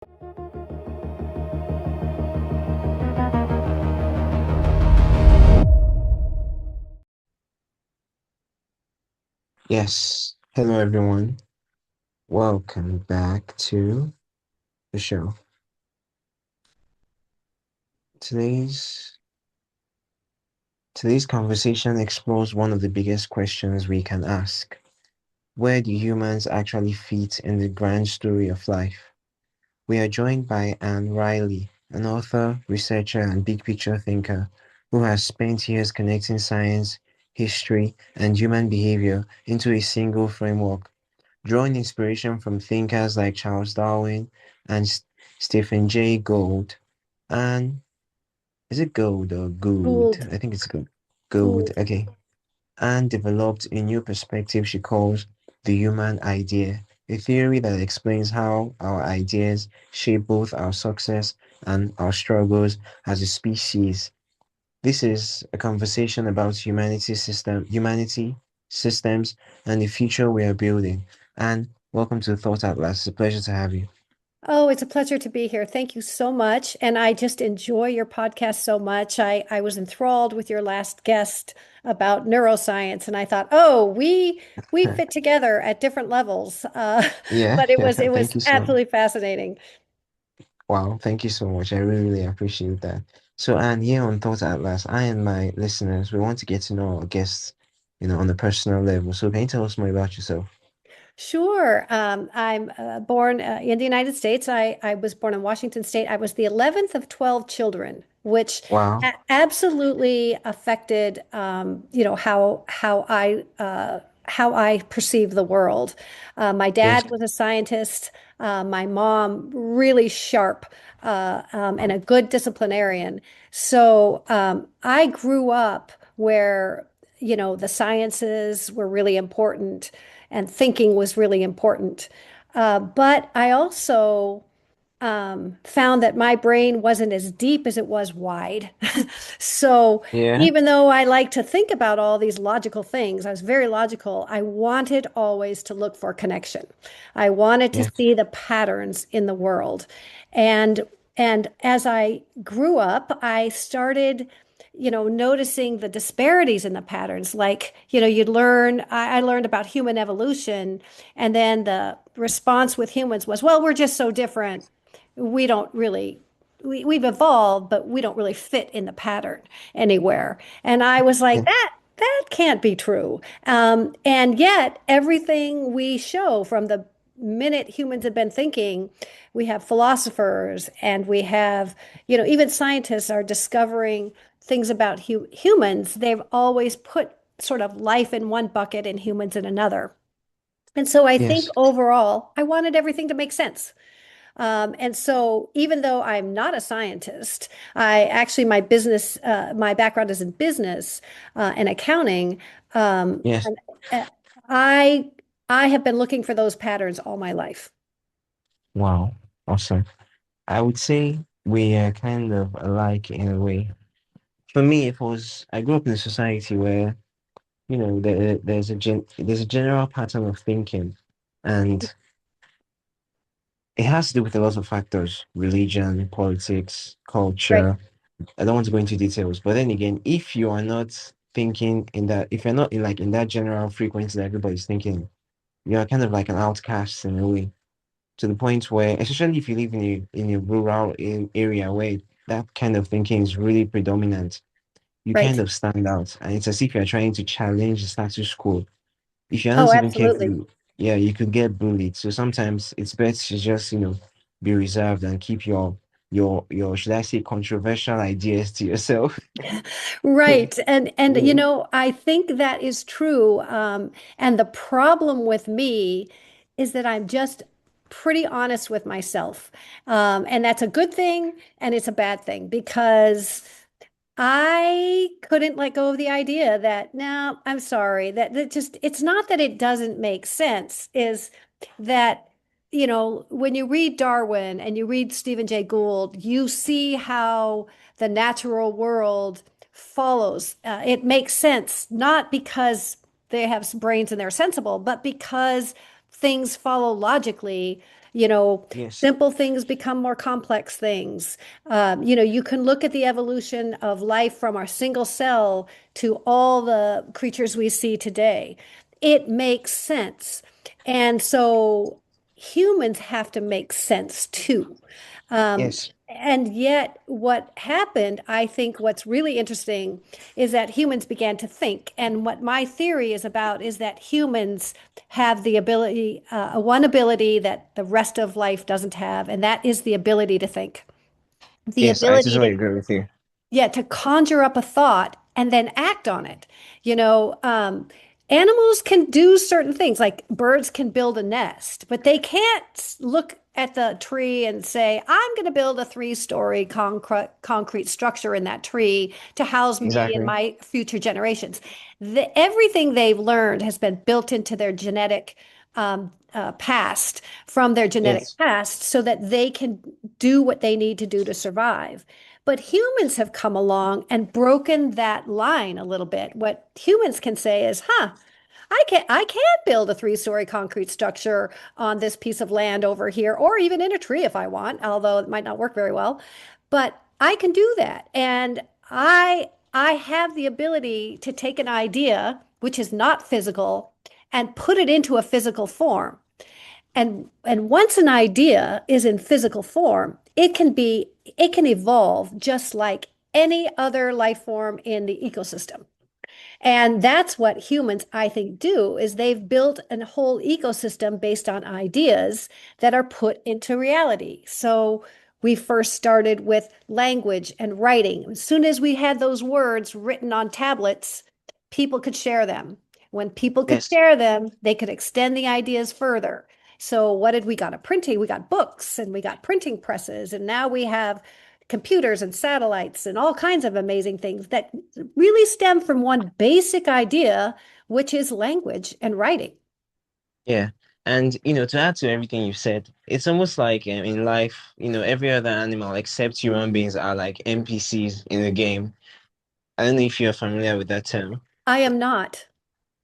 Yes. Hello, everyone. Welcome back to the show. Today's today's conversation explores one of the biggest questions we can ask. Where do humans actually fit in the grand story of life? We are joined by Anne Riley, an author, researcher, and big picture thinker who has spent years connecting science, history, and human behavior into a single framework, drawing inspiration from thinkers like Charles Darwin and Stephen Jay Gould. And is it Gould or Gould? Gould, I think it's Gould. Gould, Gould. okay. And developed a new perspective she calls the human idea, a theory that explains how our ideas shape both our success and our struggles as a species. This is a conversation about humanity, systems, and the future we are building. And welcome to Thought Atlas. It's a pleasure to have you. Oh, it's a pleasure to be here. Thank you so much. And I just enjoy your podcast so much. I was enthralled with your last guest about neuroscience, and I thought, oh, we fit together at different levels. Yeah, But it yeah. was it Thank was you so much. absolutely fascinating. Wow, thank you so much. I really, really appreciate that. So, and here on Thought Atlas, I and my listeners, we want to get to know our guests, on a personal level. So, can you tell us more about yourself? Sure. I'm born in the United States. I was born in Washington State. I was the 11th of 12 children, which Wow. absolutely affected, how I perceive the world. My Yes. dad was a scientist. My mom really sharp and a good disciplinarian. So I grew up where the sciences were really important and thinking was really important. But I also found that my brain wasn't as deep as it was wide. So Yeah. even though I like to think about all these logical things, I was very logical. I wanted always to look for connection. I wanted to Yes. see the patterns in the world. And and as I grew up, I started noticing the disparities in the patterns. Like, I learned about human evolution, and then the response with humans was, well, we're just so different. We don't really, we've evolved, but we don't really fit in the pattern anywhere. And I was like, Yeah. that can't be true. And yet, everything we show from the minute humans have been thinking, we have philosophers and we have, even scientists are discovering things about humans. They've always put sort of life in one bucket and humans in another. And so I think Yes. overall, I wanted everything to make sense. And so even though I'm not a scientist, my background is in business and accounting. Yes. And uh, I, I have been looking for those patterns all my life. Wow. Awesome. I would say we are kind of alike in a way. For me, I grew up in a society where, there's a general pattern of thinking, and it has to do with a lot of factors, religion, politics, Right, culture. I don't want to go into details, but then again, if you are not thinking in that, if you're not in that general frequency that everybody's thinking, you are kind of like an outcast in a way, to the point where, especially if you live in a rural area where that kind of thinking is really predominant, you kind right. of stand out, and it's as if you're trying to challenge the status quo. If you're Oh, not even absolutely. careful, yeah, you could get bullied. So sometimes it's best to just, be reserved and keep your should I say controversial ideas to yourself. Right. And Yeah. I think that is true. And the problem with me is that I'm just pretty honest with myself. And that's a good thing and it's a bad thing because I couldn't let go of the idea that, no, I'm sorry, that just, it's not that it doesn't make sense, is that, when you read Darwin and you read Stephen Jay Gould, you see how the natural world follows. It makes sense, not because they have brains and they're sensible, but because things follow logically. Yes. Simple things become more complex things. You can look at the evolution of life from our single cell to all the creatures we see today. It makes sense. And so humans have to make sense too. Yes. And yet, what happened, I think what's really interesting is that humans began to think. And what my theory is about is that humans have the ability, one ability that the rest of life doesn't have, and that is the ability to think. The Yes, I ability totally to agree with you. yeah, to conjure up a thought and then act on it. You know, Animals can do certain things, like birds can build a nest, but they can't look at the tree and say, I'm going to build a three-story concrete structure in that tree to house me and Exactly. my future generations. Everything they've learned has been built into their genetic past, from their genetic Yes. past, so that they can do what they need to do to survive. But humans have come along and broken that line a little bit. What humans can say is, huh, I can build a three-story concrete structure on this piece of land over here, or even in a tree if I want, although it might not work very well. But I can do that. And I have the ability to take an idea, which is not physical, and put it into a physical form. And once an idea is in physical form, it can evolve just like any other life form in the ecosystem. And that's what humans, I think, do is they've built a whole ecosystem based on ideas that are put into reality. So we first started with language and writing. As soon as we had those words written on tablets, people could share them. When people could Yes. share them, they could extend the ideas further. So what did we got? A printing, we got books and we got printing presses, and now we have computers and satellites and all kinds of amazing things that really stem from one basic idea, which is language and writing. Yeah. And to add to everything you've said, it's almost like in life, every other animal except human beings are like NPCs in the game. I don't know if you're familiar with that term. I am not.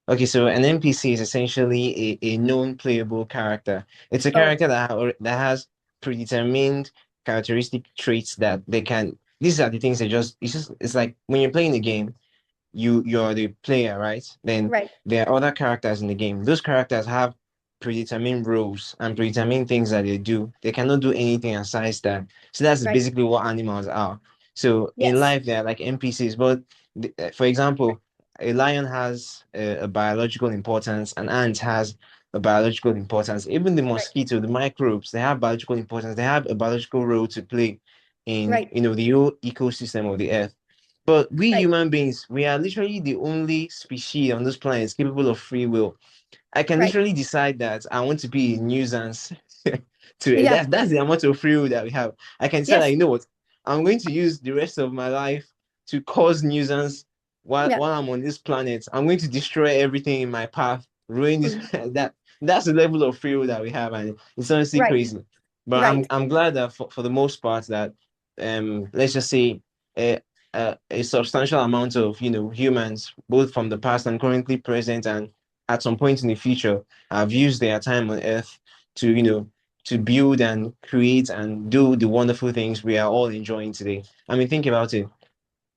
Okay, so an NPC is essentially a known playable character. It's a Oh, character that has predetermined characteristic traits that they can. These are the things that it's like when you're playing the game, you're the player, right? Then right, there are other characters in the game. Those characters have predetermined roles and predetermined things that they do. They cannot do anything aside that. So that's right. basically what animals are. So in Yes, life, they're like NPCs. But for example, a lion has a biological importance, an ant has a biological importance. Even the right, mosquito, the microbes, they have biological importance. They have a biological role to play in, right, the whole ecosystem of the earth. But we right. human beings, we are literally the only species on this planet capable of free will. I can Right. literally decide that I want to be a nuisance to it. Yeah. That's the amount of free will that we have. I can decide that, Yes. what, I'm going to use the rest of my life to cause nuisance Yeah. while I'm on this planet. I'm going to destroy everything in my path, ruin this. Mhm. That's the level of free will that we have, and it's honestly Right. crazy. But I'm Right. I'm glad that for the most part that let's just say a, a substantial amount of humans, both from the past and currently present, and at some point in the future, have used their time on Earth to to build and create and do the wonderful things we are all enjoying today. I mean, think about it.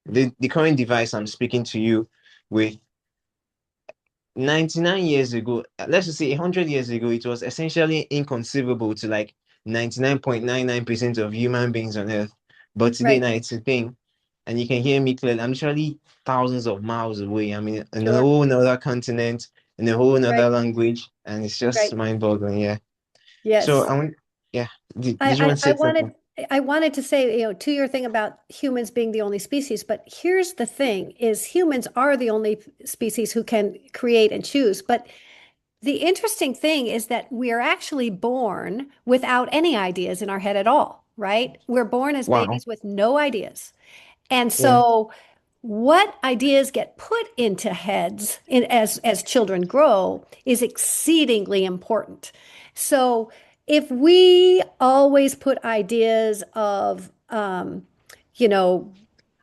The current device I'm speaking to you with 99 years ago, let's just say 100 years ago, it was essentially inconceivable to like 99.99% of human beings on Earth. But today Right. now it's a thing. And you can hear me clearly. I'm literally thousands of miles away. I mean, in a Sure. whole another continent, in a whole another Right. language, and it's just Right. mind-boggling. Yeah. So Yes. I want, yeah. Did you I, want to I, I say something? wanted I wanted to say, to your thing about humans being the only species, but here's the thing is humans are the only species who can create and choose. But the interesting thing is that we are actually born without any ideas in our head at all, right? We're born as Wow. babies with no ideas. And Yeah. so what ideas get put into heads as children grow is exceedingly important. So if we always put ideas of, you know,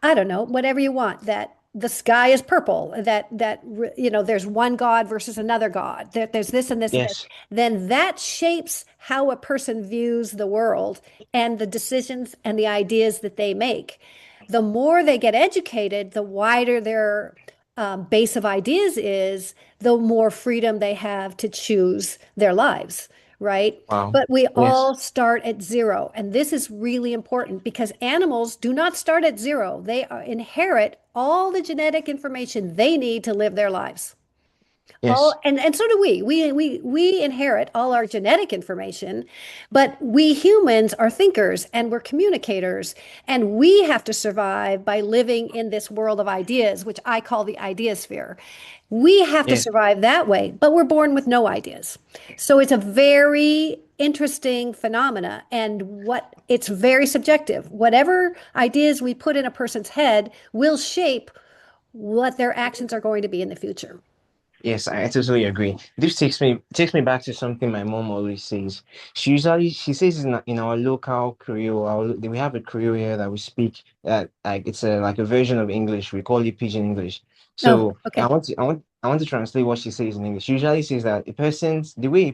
I don't know, whatever you want, that the sky is purple, there's one God versus another God, that there's this and this and this, Yes. then that shapes how a person views the world and the decisions and the ideas that they make. The more they get educated, the wider their base of ideas is, the more freedom they have to choose their lives, right? Wow. But we Yes. all start at zero. And this is really important because animals do not start at zero. Inherit all the genetic information they need to live their lives. All Yes. and so do we. We inherit all our genetic information, but we humans are thinkers and we're communicators, and we have to survive by living in this world of ideas, which I call the ideasphere. We have to Yes. survive that way, but we're born with no ideas. So it's a very interesting phenomena, and what it's very subjective. Whatever ideas we put in a person's head will shape what their actions are going to be in the future. Yes, I totally agree. This takes me back to something my mom always says. She says in our local Creole, we have a Creole here that we speak that like it's a like a version of English. We call it Pidgin English. Oh, So okay. I want to translate what she says in English. She usually says that the way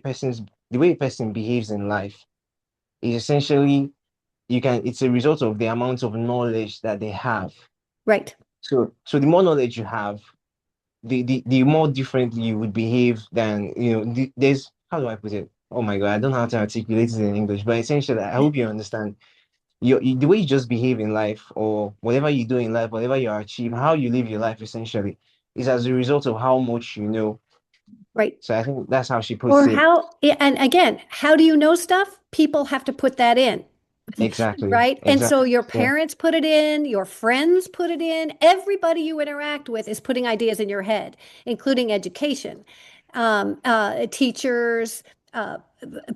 a person behaves in life is essentially it's a result of the amount of knowledge that they have. Right. So the more knowledge you have, the more differently you would behave than there's how do I put it? Oh my God, I don't know how to articulate it in English, but essentially, I hope you understand. The way you just behave in life, or whatever you do in life, whatever you achieve, how you live your life, essentially, is as a result of how much you know. Right. So I think that's how she puts Or it. and again, how do you know stuff? People have to put that in, Exactly, right? And so exactly. your Yeah, parents put it in, your friends put it in, everybody you interact with is putting ideas in your head, including education, teachers, uh,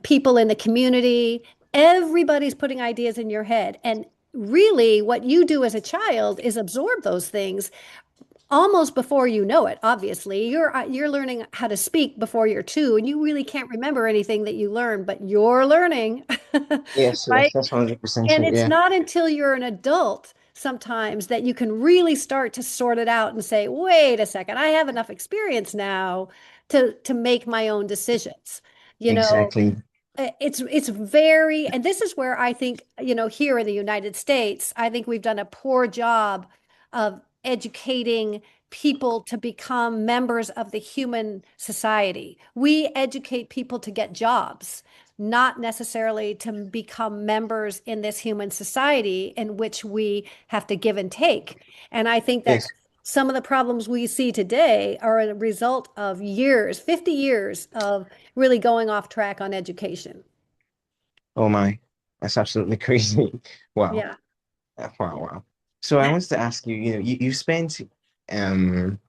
people in the community. Everybody's putting ideas in your head. And really, what you do as a child is absorb those things almost before you know it. Obviously you're learning how to speak before you're two, and you really can't remember anything that you learned, but you're learning. yes, yes, Right. that's 100% And true. it's Yeah, not until you're an adult sometimes that you can really start to sort it out and say, wait a second, I have enough experience now to make my own decisions, you know. exactly. It's very, and this is where I think, here in the United States, I think we've done a poor job of educating people to become members of the human society. We educate people to get jobs, not necessarily to become members in this human society in which we have to give and take. And I think that Yes. some of the problems we see today are a result of years, 50 years of really going off track on education. Oh my, that's absolutely crazy. Wow. Yeah. Wow, wow. So I wanted to ask you, you spent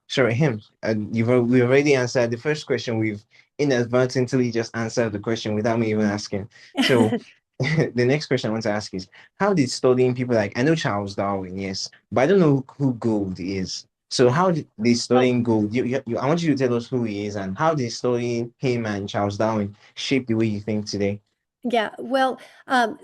sorry, him. We already answered the first question. We've inadvertently just answered the question without me even asking. So the next question I want to ask is, how did studying people like I know Charles Darwin, yes, but I don't know who Gould is. So how did Oh, studying Gould, I want you to tell us who he is and how did studying him and Charles Darwin shape the way you think today? yeah. Well,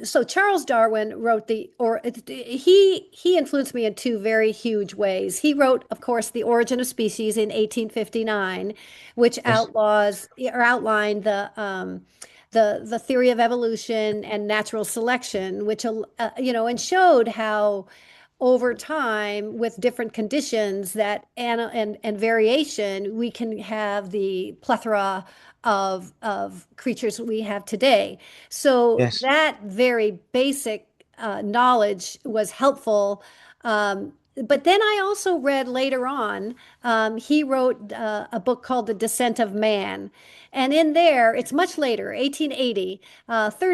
so Charles Darwin wrote he influenced me in two very huge ways. He wrote, of course, The Origin of Species in 1859, which Yes, outlined the theory of evolution and natural selection, which and showed how over time with different conditions that and variation we can have the plethora of creatures we have today. So yes, that very basic knowledge was helpful. But then I also read later on, he wrote a book called The Descent of Man. And in there, it's much later, 1880,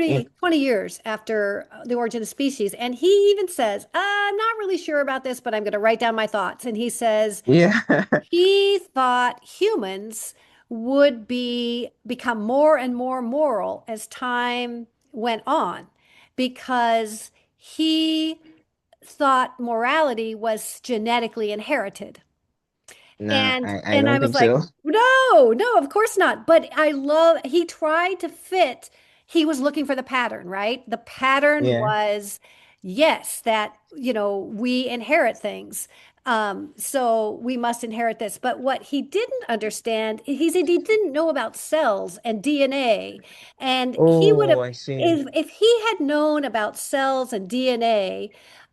yeah, 20 years after The Origin of Species. And he even says, I'm not really sure about this, but I'm going to write down my thoughts. And he says, yeah. he thought humans would become more and more moral as time went on because he thought morality was genetically inherited. Nah, And I and I don't was think like, so. no, no, of course not. But he tried to fit, he was looking for the pattern, right? The pattern Yeah. was, yes, that, we inherit things. So we must inherit this. But what he didn't understand, he said he didn't know about cells and DNA. And he would Oh, have, I see. if he had known about cells and DNA,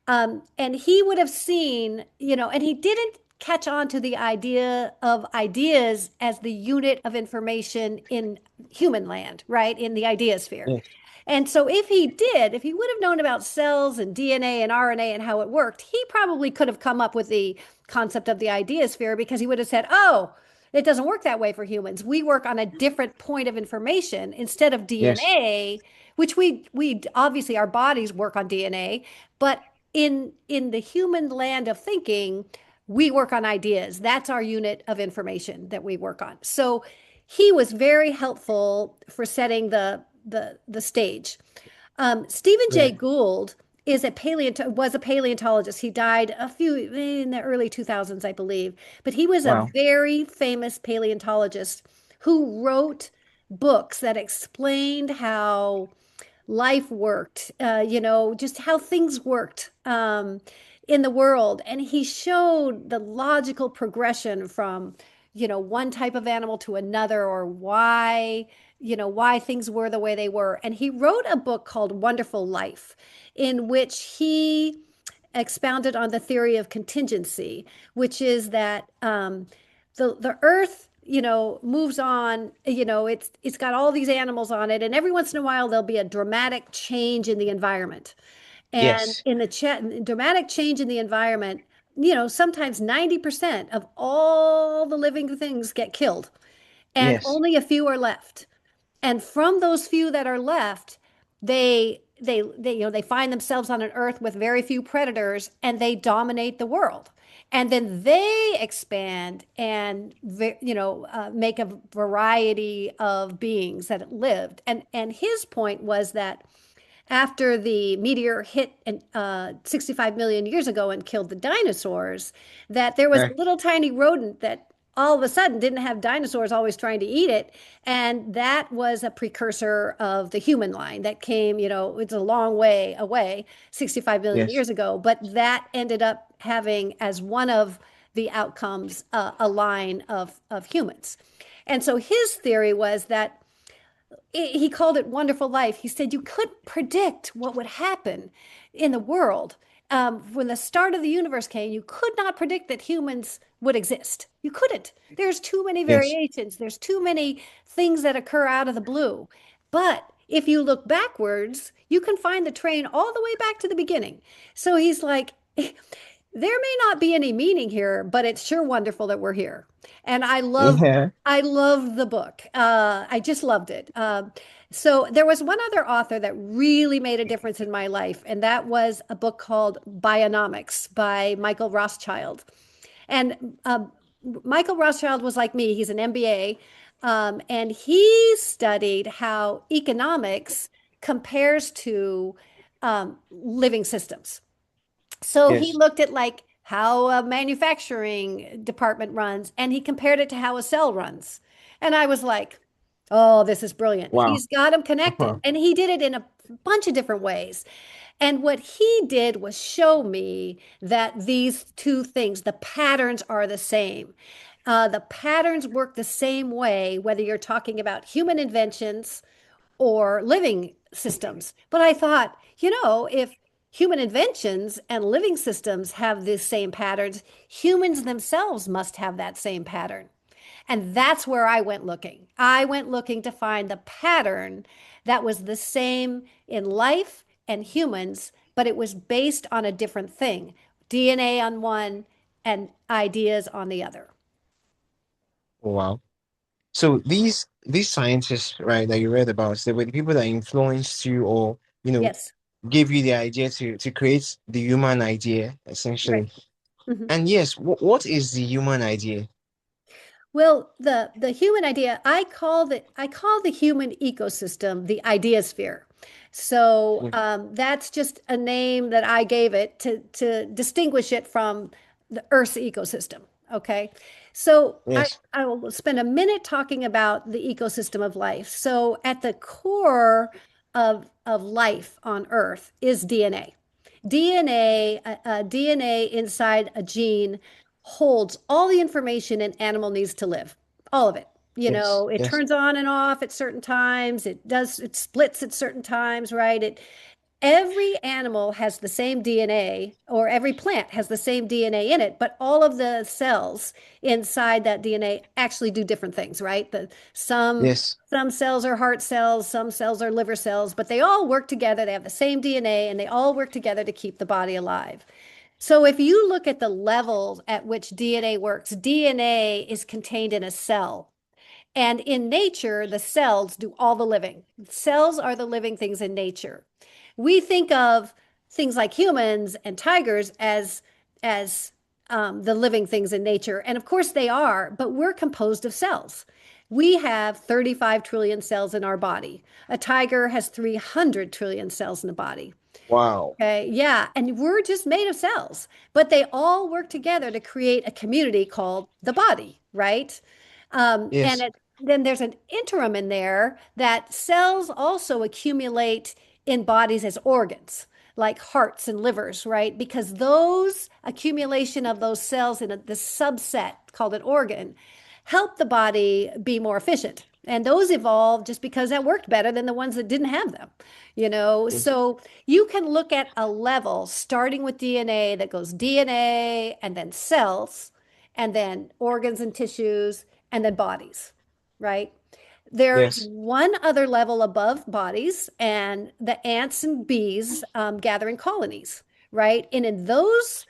and he would have seen, and he didn't catch on to the idea of ideas as the unit of information in human land, right? In the idea sphere. Yes, And so if he did, if he would have known about cells and DNA and RNA and how it worked, he probably could have come up with the concept of the idea sphere because he would have said, "Oh, it doesn't work that way for humans. We work on a different point of information instead of yes, DNA, which we obviously our bodies work on DNA, but in the human land of thinking, we work on ideas. That's our unit of information that we work on." So he was very helpful for setting the stage. Stephen Jay yeah. Gould was a paleontologist. He died a few in the early 2000s, I believe. But he was a Wow. very famous paleontologist who wrote books that explained how life worked, just how things worked in the world. And he showed the logical progression from, one type of animal to another, or why things were the way they were. And he wrote a book called Wonderful Life, in which he expounded on the theory of contingency, which is that the earth moves on. It's got all these animals on it, and every once in a while there'll be a dramatic change in the environment. And Yes, in the dramatic change in the environment, sometimes 90% of all the living things get killed and yes, only a few are left. And from those few that are left, they find themselves on an earth with very few predators, and they dominate the world. And then they expand and make a variety of beings that lived. And his point was that after the meteor hit 65 million years ago and killed the dinosaurs, that there was a right. little tiny rodent that all of a sudden didn't have dinosaurs always trying to eat it. And that was a precursor of the human line that came, it's a long way away, 65 million Yes. years ago. But that ended up having as one of the outcomes a line of humans. And so his theory was that he called it wonderful life. He said you couldn't predict what would happen in the world. When the start of the universe came, you could not predict that humans would exist. You couldn't. There's too many Yes. variations. There's too many things that occur out of the blue. But if you look backwards, you can find the train all the way back to the beginning. So he's like, there may not be any meaning here, but it's sure wonderful that we're here. And Yeah. I love the book. I just loved it. So there was one other author that really made a difference in my life, and that was a book called Bionomics by Michael Rothschild. And Michael Rothschild was like me. He's an MBA, and he studied how economics compares to living systems. So he Yes. looked at like how a manufacturing department runs, and he compared it to how a cell runs. And I was like, oh, this is brilliant. Wow. He's got them connected. Uh-huh. And he did it in a bunch of different ways. And what he did was show me that these two things, the patterns are the same. The patterns work the same way, whether you're talking about human inventions or living systems. But I thought, if human inventions and living systems have the same patterns, humans themselves must have that same pattern. And that's where I went looking. I went looking to find the pattern that was the same in life and humans, but it was based on a different thing, DNA on one and ideas on the other. Wow. So these scientists, right, that you read about, they were the people that influenced you or, Yes, gave you the idea to create the human idea, right. essentially. Mhm. And yes, what is the human idea? Well, the human idea, I call the human ecosystem the idea-sphere. So Yeah. that's just a name that I gave it to distinguish it from the Earth's ecosystem. Okay. So Yes. I will spend a minute talking about the ecosystem of life. So at the core of life on Earth is DNA. DNA inside a gene holds all the information an animal needs to live, all of it. You Yes. know, it Yes. turns on and off at certain times. It splits at certain times, right? Every animal has the same DNA, or every plant has the same DNA in it, but all of the cells inside that DNA actually do different things, right? Yes. Some cells are heart cells, some cells are liver cells, but they all work together. They have the same DNA and they all work together to keep the body alive. So if you look at the levels at which DNA works, DNA is contained in a cell. And in nature, the cells do all the living. Cells are the living things in nature. We think of things like humans and tigers as the living things in nature, and of course they are. But we're composed of cells. We have 35 trillion cells in our body. A tiger has 300 trillion cells in the body. Wow. Okay, yeah, and we're just made of cells, but they all work together to create a community called the body, right? And Yes. then there's an interim in there that cells also accumulate in bodies as organs, like hearts and livers, right? Because those accumulation of those cells in this subset called an organ help the body be more efficient. And those evolved just because that worked better than the ones that didn't have them, you know? Yes. So you can look at a level starting with DNA that goes DNA and then cells and then organs and tissues and then bodies, right? There's Yes. one other level above bodies, and the ants and bees gather in colonies, right? And in those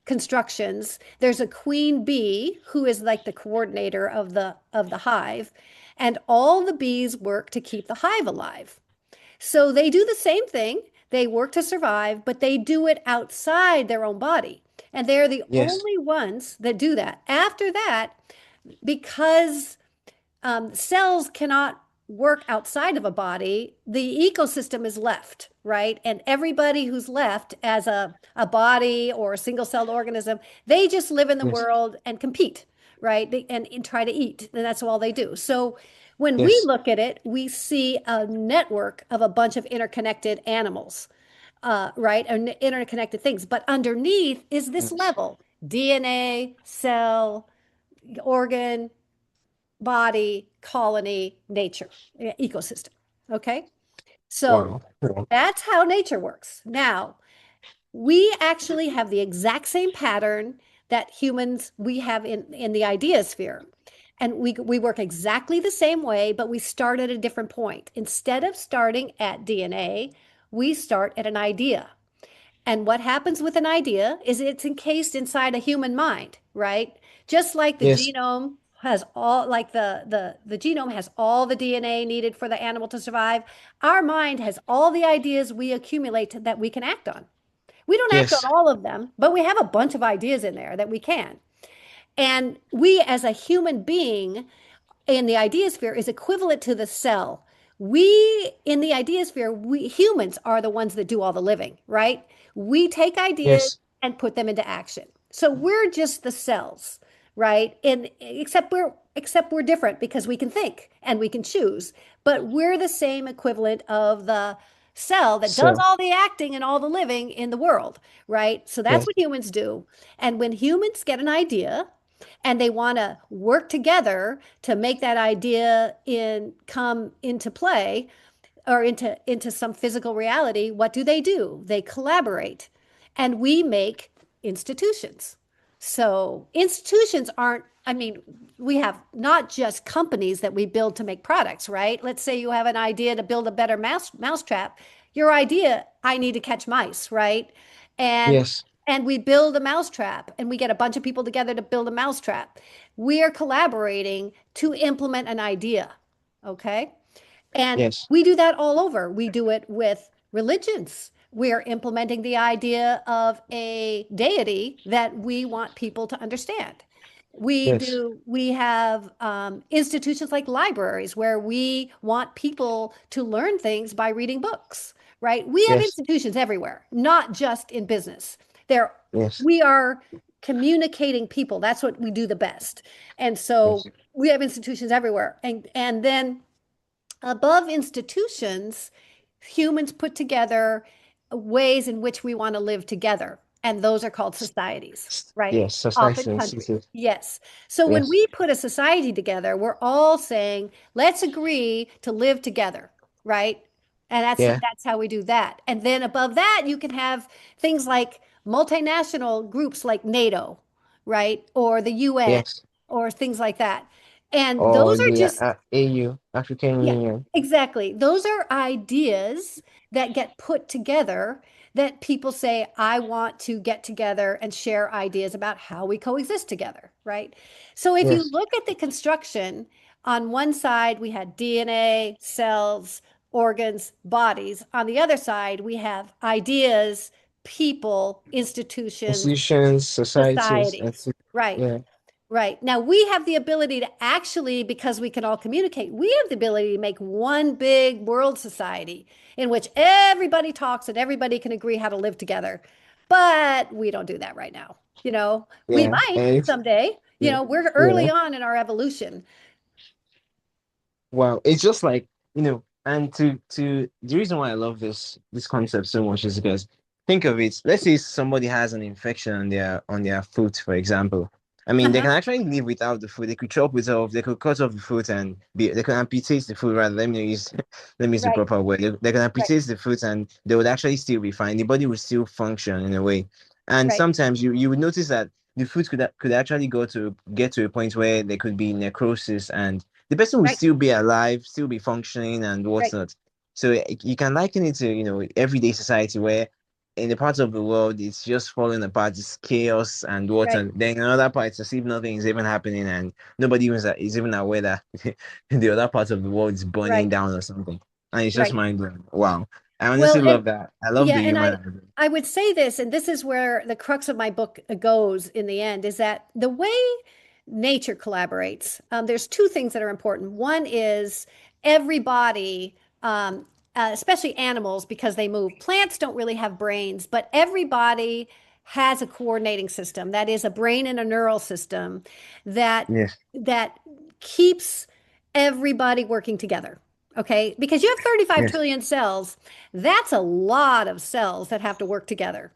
constructions, there's a queen bee who is like the coordinator of the hive, and all the bees work to keep the hive alive. So they do the same thing. They work to survive, but they do it outside their own body. And they're the Yes. only ones that do that. After that, because cells cannot work outside of a body, the ecosystem is left, right? And everybody who's left as a body or a single celled organism, they just live in the Yes. world and compete, right? And try to eat. And that's all they do. So when we Yes. look at it, we see a network of a bunch of interconnected animals, right? And interconnected things. But underneath is this Yes. level: DNA, cell, organ, body, colony, nature, ecosystem. Okay. So Wow. Wow. that's how nature works. Now, we actually have the exact same pattern that humans we have in the idea sphere. And we work exactly the same way, but we start at a different point. Instead of starting at DNA, we start at an idea. And what happens with an idea is it's encased inside a human mind, right? Just like the Yes. genome has all, like the genome has all the DNA needed for the animal to survive. Our mind has all the ideas we accumulate that we can act on. We don't act on Yes. all of them, but we have a bunch of ideas in there that we can. And we, as a human being, in the idea sphere is equivalent to the cell. We, in the idea sphere, we humans are the ones that do all the living, right? We take ideas Yes. and put them into action. So we're just the cells, right? And except we're different because we can think and we can choose, but we're the same equivalent of the cell that does So, all the acting and all the living in the world, right? So that's yes. what humans do. And when humans get an idea, and they want to work together to make that idea in come into play or into some physical reality. What do? They collaborate, and we make institutions. So institutions aren't, I mean, we have not just companies that we build to make products, right? Let's say you have an idea to build a better mousetrap. Your idea, I need to catch mice, right? And Yes. and we build a mousetrap and we get a bunch of people together to build a mousetrap. We are collaborating to implement an idea. Okay. And Yes. we do that all over. We do it with religions. We're implementing the idea of a deity that we want people to understand. Yes. We have institutions like libraries where we want people to learn things by reading books, right? We have Yes. institutions everywhere, not just in business. There, Yes. we are communicating people. That's what we do the best. And so Yes. we have institutions everywhere. And then above institutions, humans put together ways in which we want to live together. And those are called societies, right? Yes, society Often sensitive. countries. Yes. So when Yes, we put a society together, we're all saying, let's agree to live together, right? And yeah, that's how we do that. And then above that, you can have things like multinational groups like NATO, right? Or the UN yes. or things like that. And Or those are the just AU, African yeah, Union. exactly. Those are ideas that get put together that people say, I want to get together and share ideas about how we coexist together, right? So if you Yes, look at the construction, on one side, we had DNA, cells, organs, bodies. On the other side, we have ideas, people, institutions, institutions, societies, societies, right? yeah, Right. Now we have the ability to actually, because we can all communicate, we have the ability to make one big world society in which everybody talks and everybody can agree how to live together. But we don't do that right now. We yeah, might and it's someday. yeah, We're yeah. early on in our evolution. Wow, it's just like, and to the reason why I love this concept so much is because think of it. Let's say somebody has an infection on their foot, for example. I mean, they Uh-huh. can actually live without the foot. They could chop it off. They could cut off the foot and they could amputate the foot. Rather, let me use let me use the Right, proper word. They can right, amputate the foot and they would actually still be fine. The body would still function in a way. And right, sometimes you would notice that the foot could actually get to a point where there could be necrosis and the person will right, still be alive, still be functioning and right, whatnot. So you can liken it to, everyday society where in the parts of the world it's just falling apart, it's chaos and what, right, and then in other parts as if nothing is even happening and nobody is even aware that the other parts of the world is burning right, down or something. And it's just right. mind blowing. Wow. I Well, honestly love and that. I love yeah, the and human idea. I would say this, and this is where the crux of my book goes in the end, is that the way nature collaborates, there's two things that are important. One is everybody, especially animals, because they move. Plants don't really have brains, but everybody has a coordinating system. That is a brain and a neural system that Yes, that keeps everybody working together. Okay, because you have 35 yes, trillion cells, that's a lot of cells that have to work together.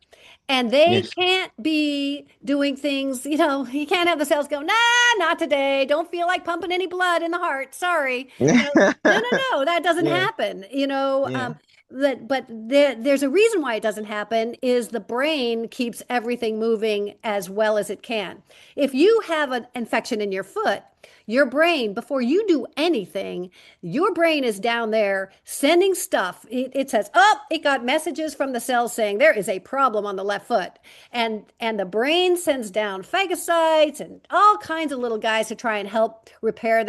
And they yes. can't be doing things, you can't have the cells go, nah, not today. Don't feel like pumping any blood in the heart. Sorry. No, no, no, that doesn't Yeah, happen. yeah, There's a reason why it doesn't happen is the brain keeps everything moving as well as it can. If you have an infection in your foot, your brain, before you do anything, your brain is down there sending stuff. It says, oh, it got messages from the cells saying there is a problem on the left foot. And the brain sends down phagocytes and all kinds of little guys to try and help repair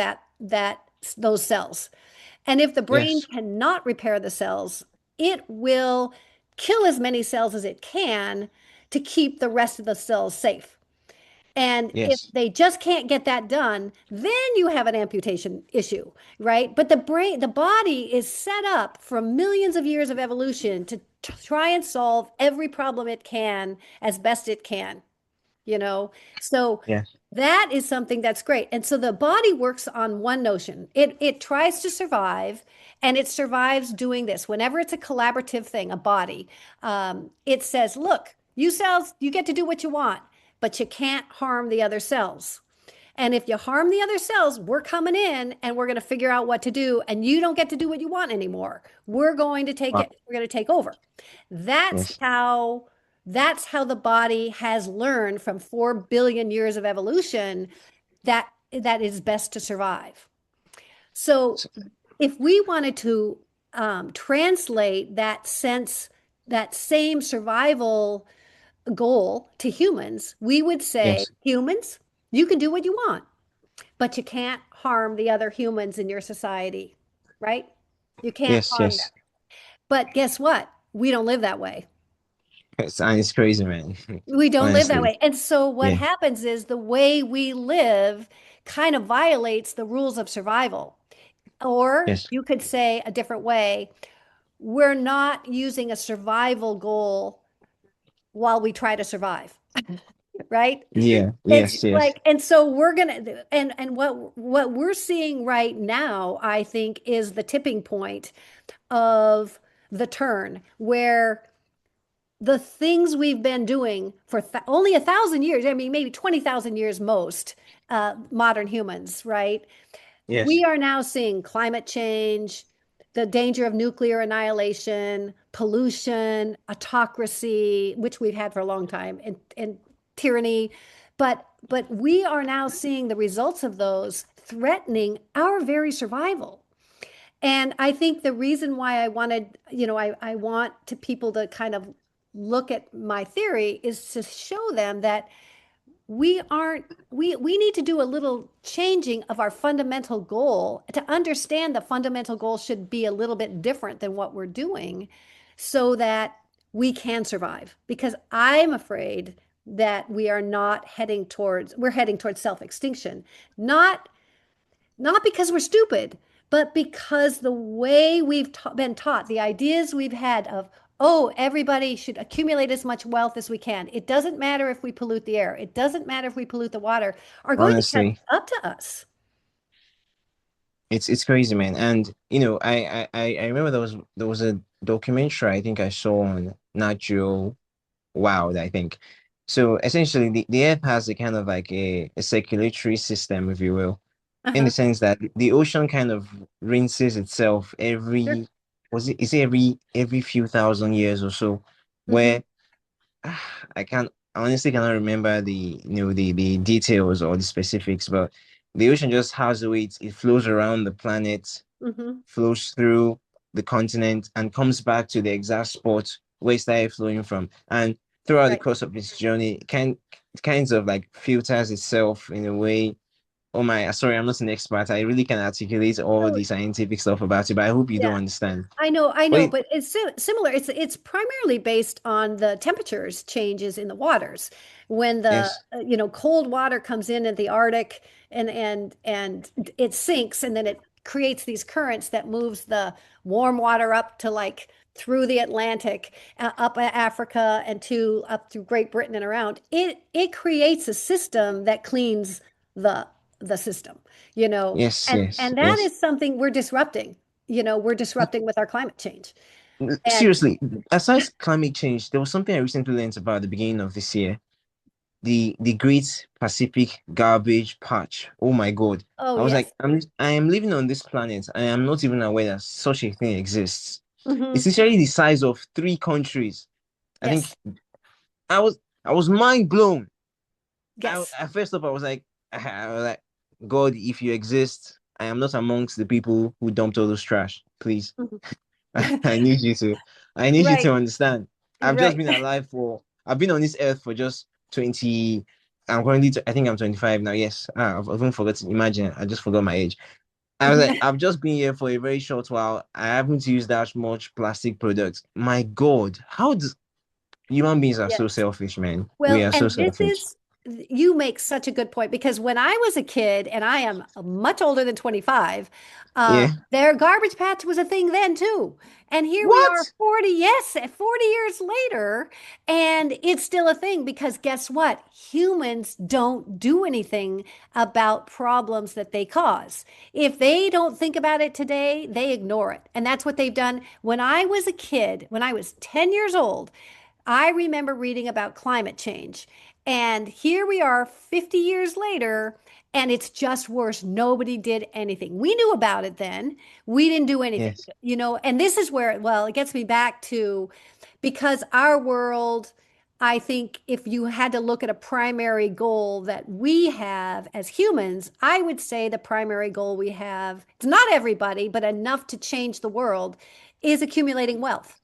those cells. And if the brain yes, cannot repair the cells, it will kill as many cells as it can to keep the rest of the cells safe. And if yes, they just can't get that done, then you have an amputation issue, right? But the body is set up from millions of years of evolution to try and solve every problem it can as best it can, you know? So yes, that is something that's great. And so the body works on one notion. It tries to survive and it survives doing this. Whenever it's a collaborative thing, a body, it says, look, you cells, you get to do what you want, but you can't harm the other cells. And if you harm the other cells, we're coming in and we're going to figure out what to do. And you don't get to do what you want anymore. We're going to take wow, it. We're going to take over. That's yes, how that's how the body has learned from 4 billion years of evolution that is best to survive. So so- if we wanted to translate that same survival goal to humans, we would say, yes, humans, you can do what you want, but you can't harm the other humans in your society, right? You can't yes, harm them. yes. But guess what? We don't live that way. And it's crazy, man. We don't live that Honestly. way. And so what Yeah. happens is the way we live kind of violates the rules of survival. Or Yes. you could say a different way, we're not using a survival goal while we try to survive, right? Yeah. It's Yes. Yes. like, and so we're gonna, and what we're seeing right now, I think, is the tipping point of the turn where the things we've been doing for th only 1,000 years, I mean, maybe 20,000 years most, modern humans, right? Yes. We are now seeing climate change, the danger of nuclear annihilation, pollution, autocracy, which we've had for a long time, and tyranny. But we are now seeing the results of those threatening our very survival. And I think the reason why I wanted, I want to people to kind of look at my theory is to show them that we aren't we need to do a little changing of our fundamental goal to understand the fundamental goal should be a little bit different than what we're doing so that we can survive, because I'm afraid that we're heading towards self-extinction, not not because we're stupid, but because the way we've been taught, the ideas we've had of, oh, everybody should accumulate as much wealth as we can. It doesn't matter if we pollute the air. It doesn't matter if we pollute the water, are going to catch Honestly, up to us. it's crazy, man. And I remember there was a documentary I think I saw on Nat Geo Wow, I think. So essentially the Earth has a kind of like a circulatory system, if you will, in Uh-huh. the sense that the ocean kind of rinses itself Sure. every, was it, is it every few thousand years or so, Hmm. where I can't, I honestly cannot remember the details or the specifics, but the ocean just has a way it flows around the planet, Hmm. flows through the continent, and comes back to the exact spot where it started flowing from. And throughout the Right. course of its journey, it kinds of like filters itself in a way. Oh my, sorry, I'm not an expert. I really can articulate all Oh, the scientific stuff about it, but I hope you don't yeah. understand. I But know, but it's similar. It's primarily based on the temperatures changes in the waters. When the yes, cold water comes in at the Arctic, and it sinks, and then it creates these currents that moves the warm water up to like through the Atlantic, up Africa, and to up through Great Britain and around. It creates a system that cleans the the system, you know, yes, yes, and that yes. is something we're disrupting. We're disrupting with our climate change. And Seriously, aside climate change, there was something I recently learned about at the beginning of this year. The Great Pacific Garbage Patch. Oh my God. oh I was like, yes. I am living on this planet. I am not even aware that such a thing exists. It's Hmm. literally the size of three countries. I think Yes. I was mind blown. Yes. At first up I was like, God, if you exist, I am not amongst the people who dumped all those trash. Please. Mhm. I need you to I need you to Right. understand. Right. I've been on this earth for just 20. I think I'm 25 now. Yes. I've even forgotten. Imagine, I just forgot my age. I was like, I've just been here for a very short while. I haven't used that much plastic products. My God, how does human beings are so Yes. selfish, man. We Well, are so and this selfish. is, you make such a good point, because when I was a kid, and I am much older than 25, Yeah. their garbage patch was a thing then too. And here we are What? 40, yes, 40 years later, and it's still a thing, because guess what? Humans don't do anything about problems that they cause. If they don't think about it today, they ignore it. And that's what they've done. When I was a kid, when I was 10 years old, I remember reading about climate change. And here we are 50 years later, and it's just worse. Nobody did anything. We knew about it then. We didn't do anything, Yes. and this is where, well, it gets me back to, because our world, I think if you had to look at a primary goal that we have as humans, I would say the primary goal we have, it's not everybody, but enough to change the world, is accumulating wealth.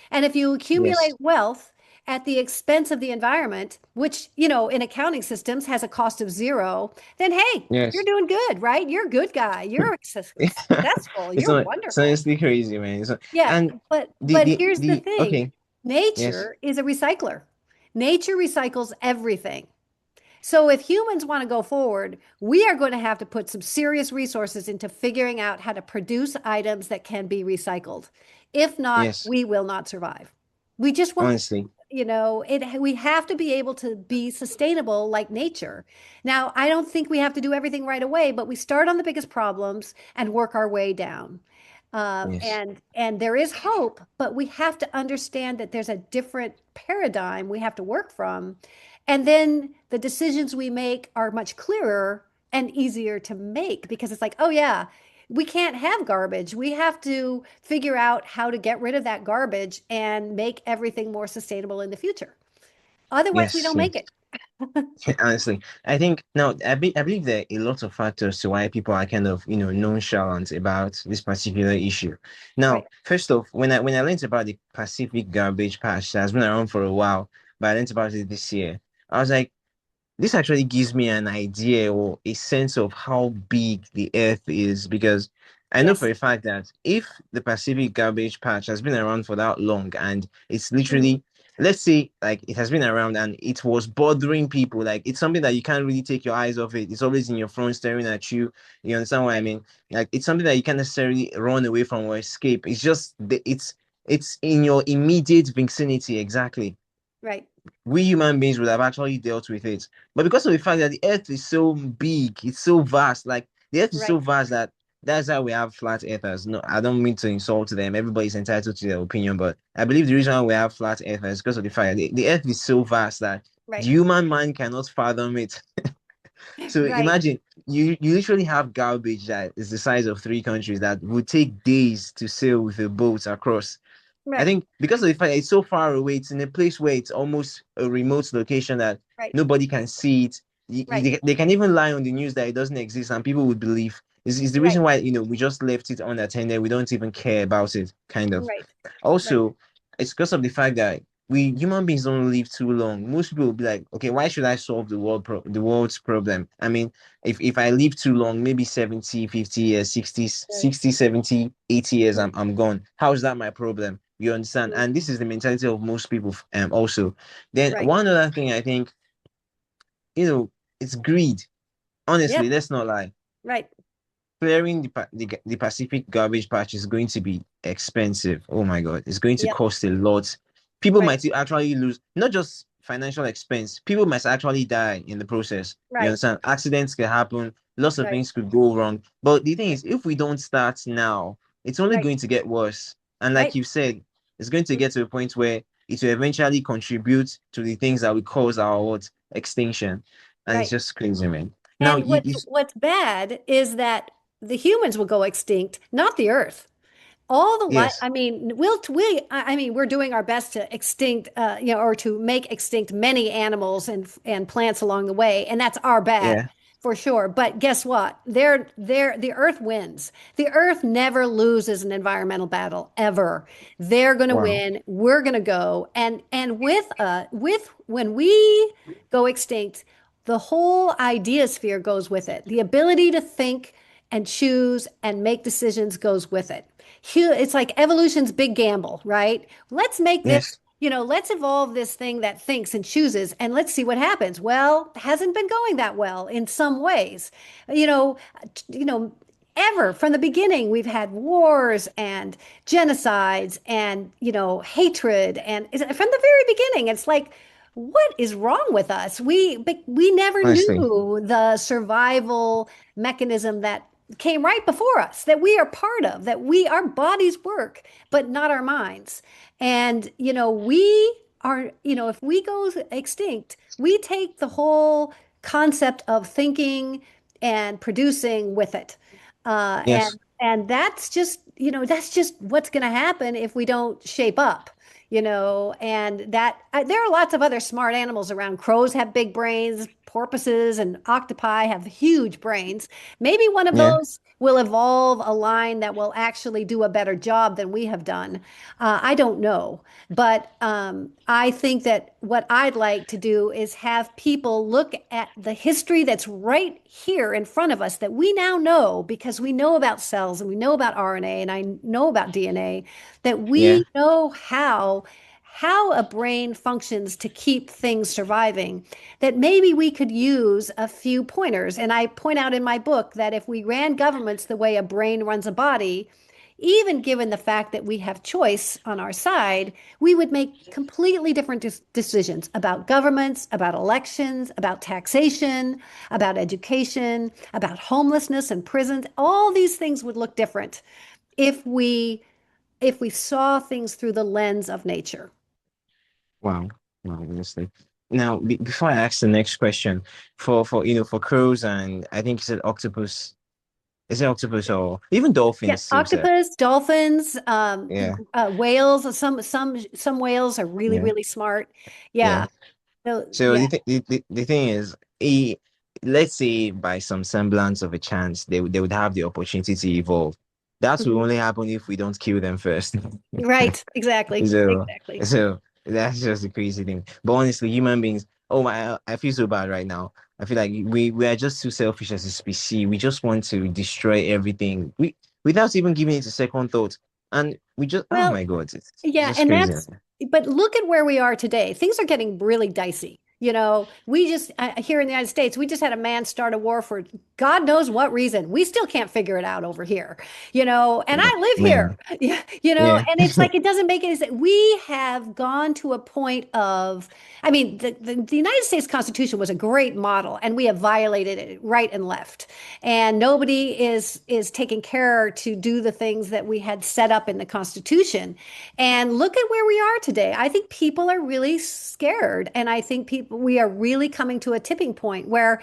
And if you accumulate Yes. wealth at the expense of the environment, which, in accounting systems has a cost of zero, then hey, you're Yes. doing good, right? You're a good guy. You're successful. It's You're not, it's wonderful. honestly crazy, man. Yeah, And but here's the the thing. okay. Yes. Nature is a recycler. Nature recycles everything. So if humans want to go forward, we are going to have to put some serious resources into figuring out how to produce items that can be recycled. If not, Yes. we will not survive. We just won't. Honestly. We have to be able to be sustainable like nature. Now, I don't think we have to do everything right away, but we start on the biggest problems and work our way down. Yes. And there is hope, but we have to understand that there's a different paradigm we have to work from. And then the decisions we make are much clearer and easier to make because it's like, oh yeah, we can't have garbage. We have to figure out how to get rid of that garbage and make everything more sustainable in the future. Otherwise, we Yes. don't make Yes. it. Honestly, I think now I believe there are a lot of factors to why people are kind of nonchalant about this particular issue. Now, Right. first off, when I learned about the Pacific garbage patch that has been around for a while, but I learned about it this year, I was like, this actually gives me an idea or a sense of how big the earth is because I know for Yes. a fact that if the Pacific garbage patch has been around for that long and it's Mhm. literally, let's say, like it has been around and it was bothering people, like it's something that you can't really take your eyes off it. It's always in your front staring at you. You understand what I Right. mean? Like it's something that you can't necessarily run away from or escape. It's just it's in your immediate vicinity exactly. Right. We human beings would have actually dealt with it. But because of the fact that the earth is so big, it's so vast, like the earth is so Right. vast that that's how we have flat earthers. No, I don't mean to insult them. Everybody's entitled to their opinion, but I believe the reason why we have flat earthers is because of the fact that the earth is so vast that the Right. human mind cannot fathom it. So Right. imagine you literally have garbage that is the size of three countries that would take days to sail with a boat across. I Right. think because of the fact that it's so far away, it's in a place where it's almost a remote location that Right. nobody can see it. Right. They can even lie on the news that it doesn't exist, and people would believe. Is the Right. reason why we just left it unattended. We don't even care about it, kind of. Right. Right. Also, it's because of the fact that we human beings don't live too long. Most people will be like, okay, why should I solve the world's problem? I mean, if I live too long, maybe 70, 50 years, 60, Right. 60, 70, 80 years, Mhm. I'm gone. How is that my problem? You understand? Mhm. And this is the mentality of most people also. Then Right. one other thing I think, it's greed. Yeah. Honestly, let's not lie. Right. Clearing the Pacific garbage patch is going to be expensive. Oh my God, it's going to Yeah. cost a lot. People Right. might actually lose not just financial expense, people might actually die in the process. You Right. understand? Accidents can happen, lots of Right. things could go wrong. But the thing Right. is, if we don't start now, it's only Right. going to get worse. And like Right. you said, it's going to Mhm. get to a point where it will eventually contribute to the things that will cause our what extinction. And it's Right. just crazy, man. Now And you what's bad is that the humans will go extinct, not the earth. All the life, yes, I mean, I mean, we're doing our best to extinct, or to make extinct many animals and plants along the way, and that's our bad yeah. for sure. But guess what? The Earth wins. The Earth never loses an environmental battle ever. They're going to Wow. win. We're going to go, and with when we go extinct, the whole idea sphere goes with it. The ability to think and choose and make decisions goes with it. It's like evolution's big gamble, right? Let's make this, Yes. let's evolve this thing that thinks and chooses and let's see what happens. Well, it hasn't been going that well in some ways. You know, you know, ever from the beginning we've had wars and genocides and, hatred and from the very beginning it's like what is wrong with us? We never Honestly. knew the survival mechanism that came right before us that we are part of, that our bodies work, but not our minds. And, we are, if we go extinct, we take the whole concept of thinking and producing with it. Yes. And that's just what's going to happen if we don't shape up. And that there are lots of other smart animals around. Crows have big brains, porpoises and octopi have huge brains. Maybe one of Yeah. those will evolve a line that will actually do a better job than we have done. I don't know. But I think that what I'd like to do is have people look at the history that's right here in front of us that we now know because we know about cells and we know about RNA and I know about DNA, that Yeah. we know how a brain functions to keep things surviving, that maybe we could use a few pointers. And I point out in my book that if we ran governments the way a brain runs a body, even given the fact that we have choice on our side, we would make completely different decisions about governments, about elections, about taxation, about education, about homelessness and prisons. All these things would look different if we if we saw things through the lens of nature. Wow. Wow, honestly. Now, before I ask the next question, for for crows and I think you said octopus, is it octopus or even Yeah, dolphins too, sir? octopus, dolphins, Yeah, whales. Some whales are really, yeah, really smart. yeah. Yeah. So So yeah. the thing is, let's say by some semblance of a chance, they would have the opportunity to evolve. That will Mhm. only happen if we don't kill them first. Right. Exactly. So, Exactly. so that's just a crazy thing. But honestly, human beings, oh my, I feel so bad right now. I feel like we are just too selfish as a species. We just want to destroy everything. Without even giving it a second thought. And we just, oh Well, my God, it's yeah, just and crazy. but look at where we are today. Things are getting really dicey. We just, here in the United States, we just had a man start a war for God knows what reason. We still can't figure it out over here, and I live here. Man, Yeah, yeah, and it's like it doesn't make any sense. We have gone to a point of, I mean, the United States Constitution was a great model, and we have violated it right and left. And nobody is taking care to do the things that we had set up in the Constitution. And look at where we are today. I think people are really scared. And I think we are really coming to a tipping point where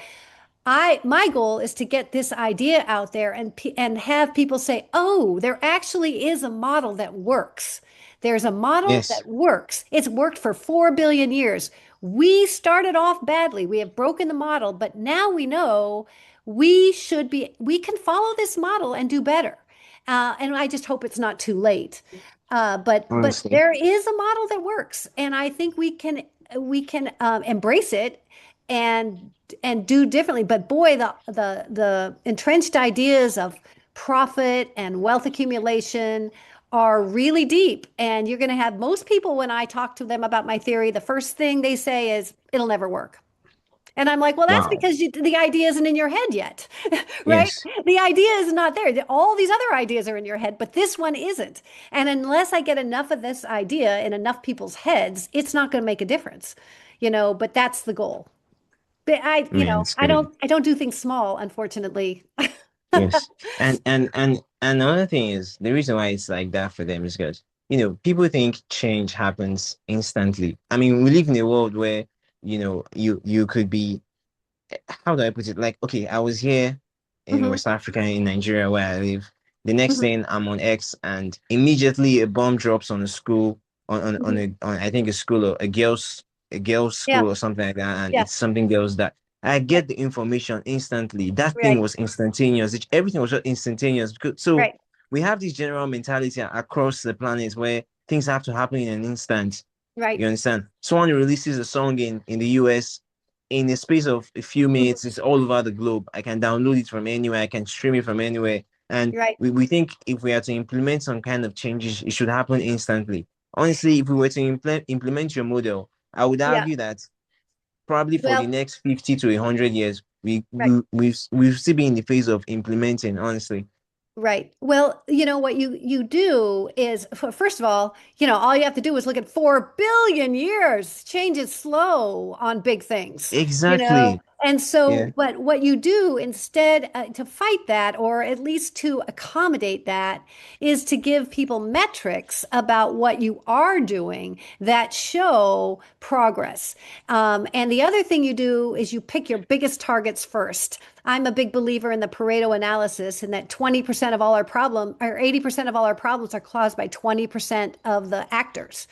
my goal is to get this idea out there and have people say, "Oh, there actually is a model that works. There's a model yes, that works. It's worked for 4 billion years. We started off badly. We have broken the model, but now we know we can follow this model and do better." And I just hope it's not too late. But honestly, there is a model that works, and I think we can embrace it and do differently. But boy, the entrenched ideas of profit and wealth accumulation are really deep. And you're going to have most people, when I talk to them about my theory, the first thing they say is, it'll never work. And I'm like, well, that's wow, because the idea isn't in your head yet, right? yes, The idea is not there. All these other ideas are in your head, but this one isn't. And unless I get enough of this idea in enough people's heads, it's not going to make a difference, but that's the goal. But man, it's I crazy. don't do things small, unfortunately. Yes. And another thing is the reason why it's like that for them is because people think change happens instantly. I mean, we live in a world where you could be, how do I put it? Like, okay, I was here in Hmm. West Africa, in Nigeria, where I live. The next Hmm. thing I'm on X, and immediately a bomb drops on a school, Hmm. on I think a school or a girls Yeah, school or something like that, and yeah, it's something girls that I yeah, get the information instantly. That thing right, was instantaneous. Everything was just instantaneous. So right, we have this general mentality across the planet where things have to happen in an instant. right. You understand? Someone releases a song in the US in a space of a few Mhm. minutes, it's all over the globe. I can download it from anywhere, I can stream it from anywhere. And Right, we think if we are to implement some kind of changes, it should happen instantly. Honestly, if we were to implement your model, I would yeah. argue that probably for the Well, next 50 to 100 years, right. we'll still be in the phase of implementing, honestly. Right. Well, what you do is, first of all you have to do is look at 4 billion years. Change is slow on big things, you know. Exactly. And so, Yeah. but what you do instead, to fight that, or at least to accommodate that, is to give people metrics about what you are doing that show progress. And the other thing you do is you pick your biggest targets first. I'm a big believer in the Pareto analysis, and that 20% of all our problem or 80% of all our problems are caused by 20% of the actors.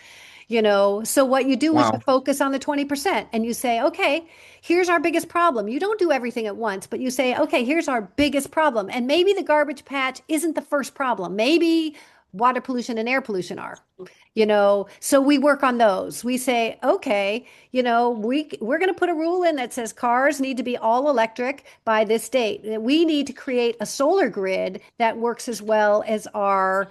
So what you do is you Wow. focus on the 20% and you say, okay, here's our biggest problem. You don't do everything at once, but you say, okay, here's our biggest problem. And maybe the garbage patch isn't the first problem. Maybe water pollution and air pollution are. So we work on those. We say, okay, we're going to put a rule in that says cars need to be all electric by this date. We need to create a solar grid that works as well as our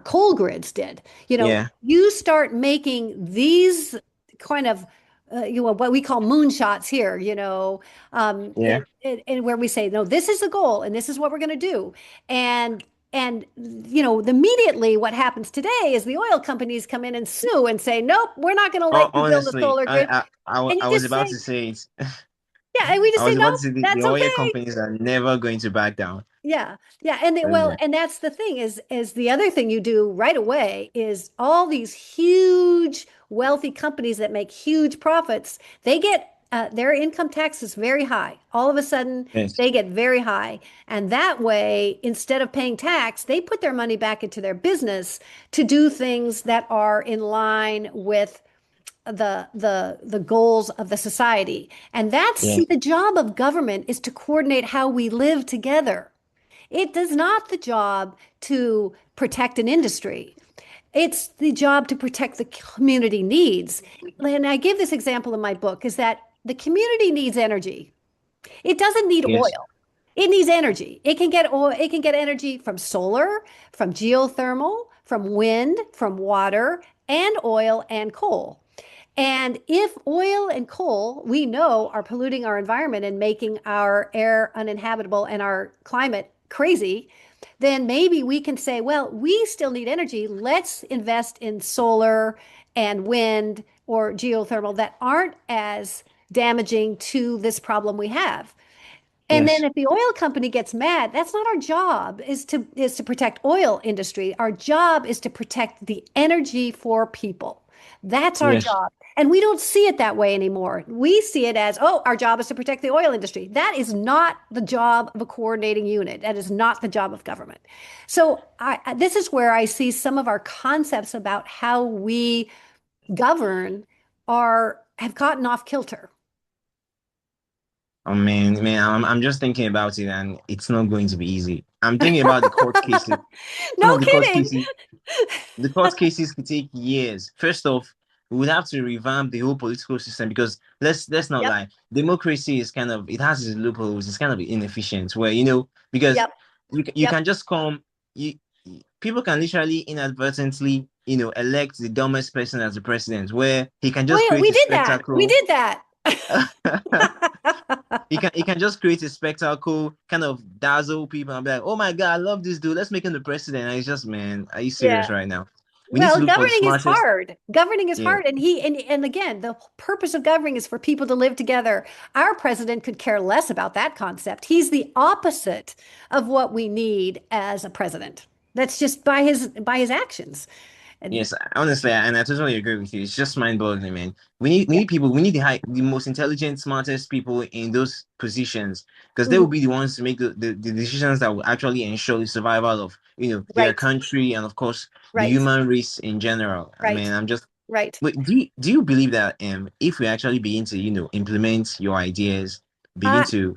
coal grids did. Yeah. You start making these kind of what we call moonshots here, Yeah. and where we say, no, this is the goal and this is what we're going to do. And immediately what happens today is the oil companies come in and sue and say, nope, we're not going to let Oh, you build a honestly, solar grid. And you I was just about say, to say it. Yeah, and we I just say was no, about to say the that's oil okay. companies are never going to back down. Yeah. Yeah. And well, Yeah. and that's the thing is the other thing you do right away is all these huge wealthy companies that make huge profits, they get their income tax is very high. All of a sudden, Yes. they get very high. And that way, instead of paying tax, they put their money back into their business to do things that are in line with the goals of the society. And that's see, Yes. the job of government is to coordinate how we live together. It does not the job to protect an industry. It's the job to protect the community needs. And I give this example in my book is that the community needs energy. It doesn't need Yes. oil. It needs energy. It can get oil, it can get energy from solar, from geothermal, from wind, from water, and oil and coal. And if oil and coal, we know, are polluting our environment and making our air uninhabitable and our climate crazy, then maybe we can say, well, we still need energy. Let's invest in solar and wind or geothermal that aren't as damaging to this problem we have. And then Yes. if the oil company gets mad, that's not our job, is to protect oil industry. Our job is to protect the energy for people. That's our Yes. job. And we don't see it that way anymore. We see it as, oh, our job is to protect the oil industry. That is not the job of a coordinating unit. That is not the job of government. So this is where I see some of our concepts about how we govern are have gotten off kilter. Oh man, I'm just thinking about it, and it's not going to be easy. I'm thinking about the court cases. Some No of kidding. the court cases could take years. First off, we would have to revamp the whole political system because let's not Yep. lie, democracy is kind of it has its loopholes. It's kind of inefficient. Where because Yep. you Yep. can just come you people can literally inadvertently elect the dumbest person as the president, where he can Oh just yeah, create we a did that. We spectacle. did that. He can just create a spectacle, kind of dazzle people and be like, "Oh my God, I love this dude. Let's make him the president." And it's just, man, are you serious Yeah. right now? We need to Well, look for the governing is smartest. hard. Governing is Yeah, hard. And again, the purpose of governing is for people to live together. Our president could care less about that concept. He's the opposite of what we need as a president. That's just by his actions. And yes, honestly, and I totally agree with you. It's just mind-boggling, man. We need people. We need the most intelligent, smartest people in those positions because they will Mhm. be the ones to make the decisions that will actually ensure the survival of their Right, country and of course the right, human race in general. I right, mean, I'm just right. wait. Do you believe that if we actually begin to implement your ideas, begin Uh, to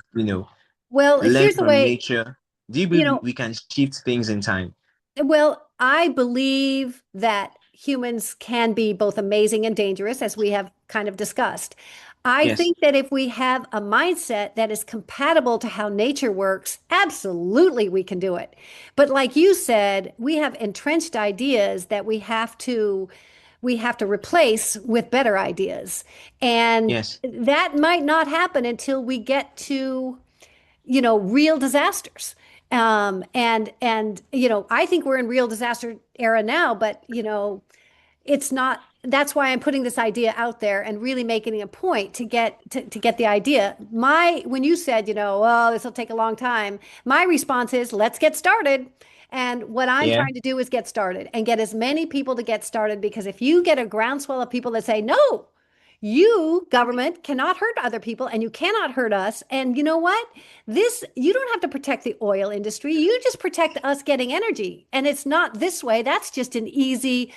well, learn here's the from way, nature, do you you believe we, know, we can shift things in time? well, I believe that humans can be both amazing and dangerous, as we have kind of discussed. I Yes, think that if we have a mindset that is compatible to how nature works, absolutely we can do it. But like you said, we have entrenched ideas that we have to replace with better ideas. And yes, that might not happen until we get to real disasters. I think we're in real disaster era now, but it's not. That's why I'm putting this idea out there and really making a point to get the idea. When you said, well, this will take a long time, my response is, let's get started. And what I'm yeah, trying to do is get started and get as many people to get started because if you get a groundswell of people that say, no, you, government, cannot hurt other people and you cannot hurt us. And you know what? You don't have to protect the oil industry. You just protect us getting energy. And it's not this way. That's just an easy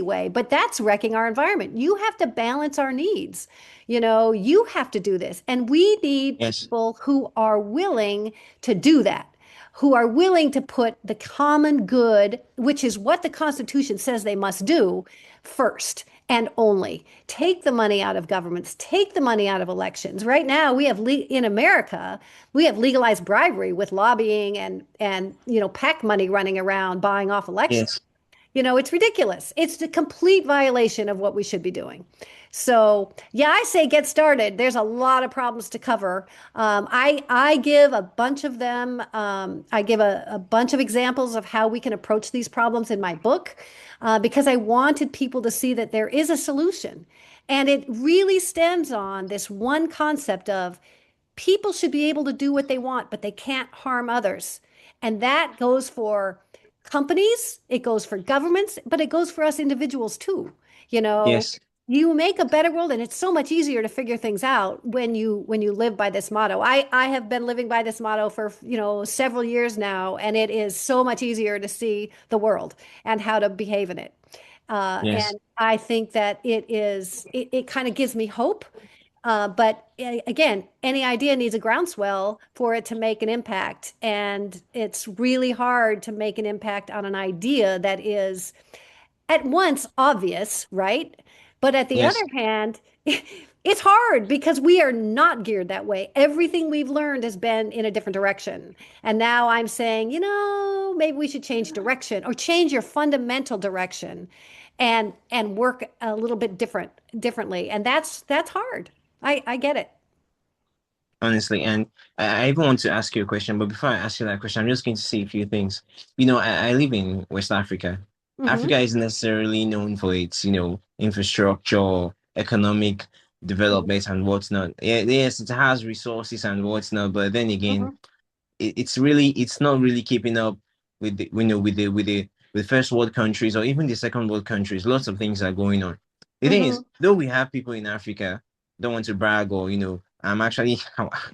way, but that's wrecking our environment. You have to balance our needs. You have to do this. And we need yes, people who are willing to do that, who are willing to put the common good, which is what the Constitution says they must do, first and only. Take the money out of governments, take the money out of elections. Right now, in America, we have legalized bribery with lobbying and PAC money running around buying off elections. yes. It's ridiculous. It's the complete violation of what we should be doing. So, yeah, I say get started. There's a lot of problems to cover. I give a bunch of them. I give a bunch of examples of how we can approach these problems in my book because I wanted people to see that there is a solution. And it really stems on this one concept of people should be able to do what they want, but they can't harm others. And that goes for companies, it goes for governments, but it goes for us individuals too. You know, Yes. you make a better world, and it's so much easier to figure things out when you live by this motto. I have been living by this motto for, several years now, and it is so much easier to see the world and how to behave in it. Yes. And I think that it kind of gives me hope. But again, any idea needs a groundswell for it to make an impact. And it's really hard to make an impact on an idea that is at once obvious, right? But at the other Yes. hand, it's hard because we are not geared that way. Everything we've learned has been in a different direction. And now I'm saying, maybe we should change direction or change your fundamental direction and work a little bit differently. And that's hard. I get it. Honestly. And I even want to ask you a question, but before I ask you that question, I'm just going to say a few things. I live in West Africa. Hmm. Africa is necessarily known for its, infrastructure, economic development and whatnot. Yeah, yes, it has resources and whatnot, but then again, Hmm. it's not really keeping up with the, with first world countries or even the second world countries. Lots of things are going on. The thing is, Hmm. though we have people in Africa, don't want to brag or I'm actually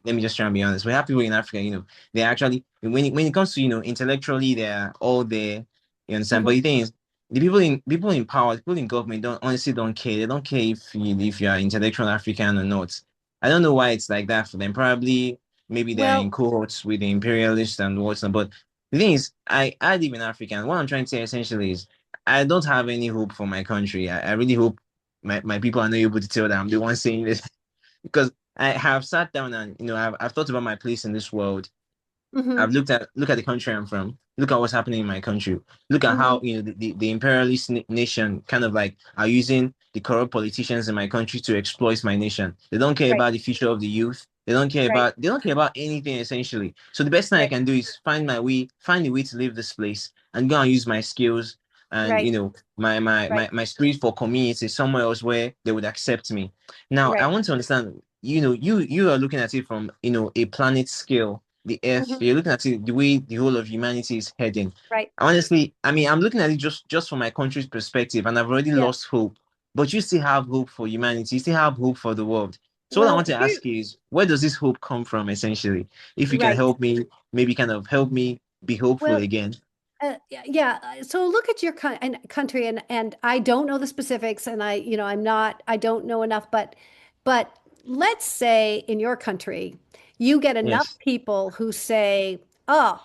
let me just try and be honest. We have people in Africa, they actually when it comes to intellectually they're all there, you understand. But Hmm. the thing is, the people in power, people in government don't care. They don't care if you are intellectual African or not. I don't know why it's like that for them. Probably maybe they're in Well, cohorts with the imperialists and whatnot. But the thing is, I live in Africa, and what I'm trying to say essentially is I don't have any hope for my country. I really hope my people are not able to tell that I'm the one saying this because I have sat down and I've thought about my place in this world. hmm. I've look at the country I'm from. Look at what's happening in my country. Look at how Hmm. the imperialist nation kind of like are using the corrupt politicians in my country to exploit my nation. They don't care Right, about the future of the youth. right, They don't care about anything essentially. So the best thing I right, can do is find a way to leave this place and go and use my skills and right, right, my spirit for community somewhere else where they would accept me. Now I right. want to understand, you are looking at it from a planet scale, the earth. Hmm. You're looking at it the way the whole of humanity is heading. Right. Honestly, I mean, I'm looking at it just from my country's perspective, and I've already Yeah. lost hope. But you still have hope for humanity. You still have hope for the world. So what I Well, want to ask you is, where does this hope come from, essentially? If you can right. help me, maybe kind of help me be hopeful Well, again. yeah. So look at your country, and I don't know the specifics, and I don't know enough, but let's say in your country, you get enough Yes, people who say, "Oh,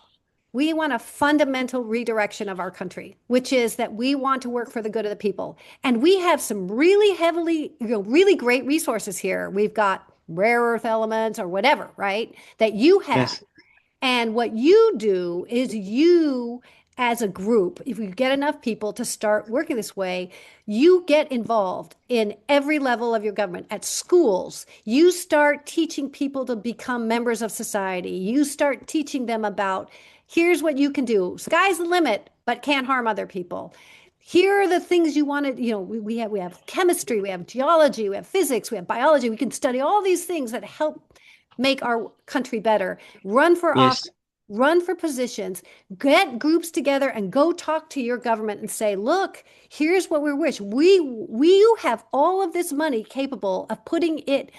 we want a fundamental redirection of our country, which is that we want to work for the good of the people, and we have some really really great resources here. We've got rare earth elements or whatever, right? That you have." yes, And what you do is you, as a group, if you get enough people to start working this way, you get involved in every level of your government. At schools, you start teaching people to become members of society. You start teaching them about here's what you can do. Sky's the limit, but can't harm other people. Here are the things you want to, we have chemistry, we have geology, we have physics, we have biology. We can study all these things that help make our country better. Run for office, yes, run for positions, get groups together and go talk to your government and say, look, here's what we wish. We have all of this money capable of putting it,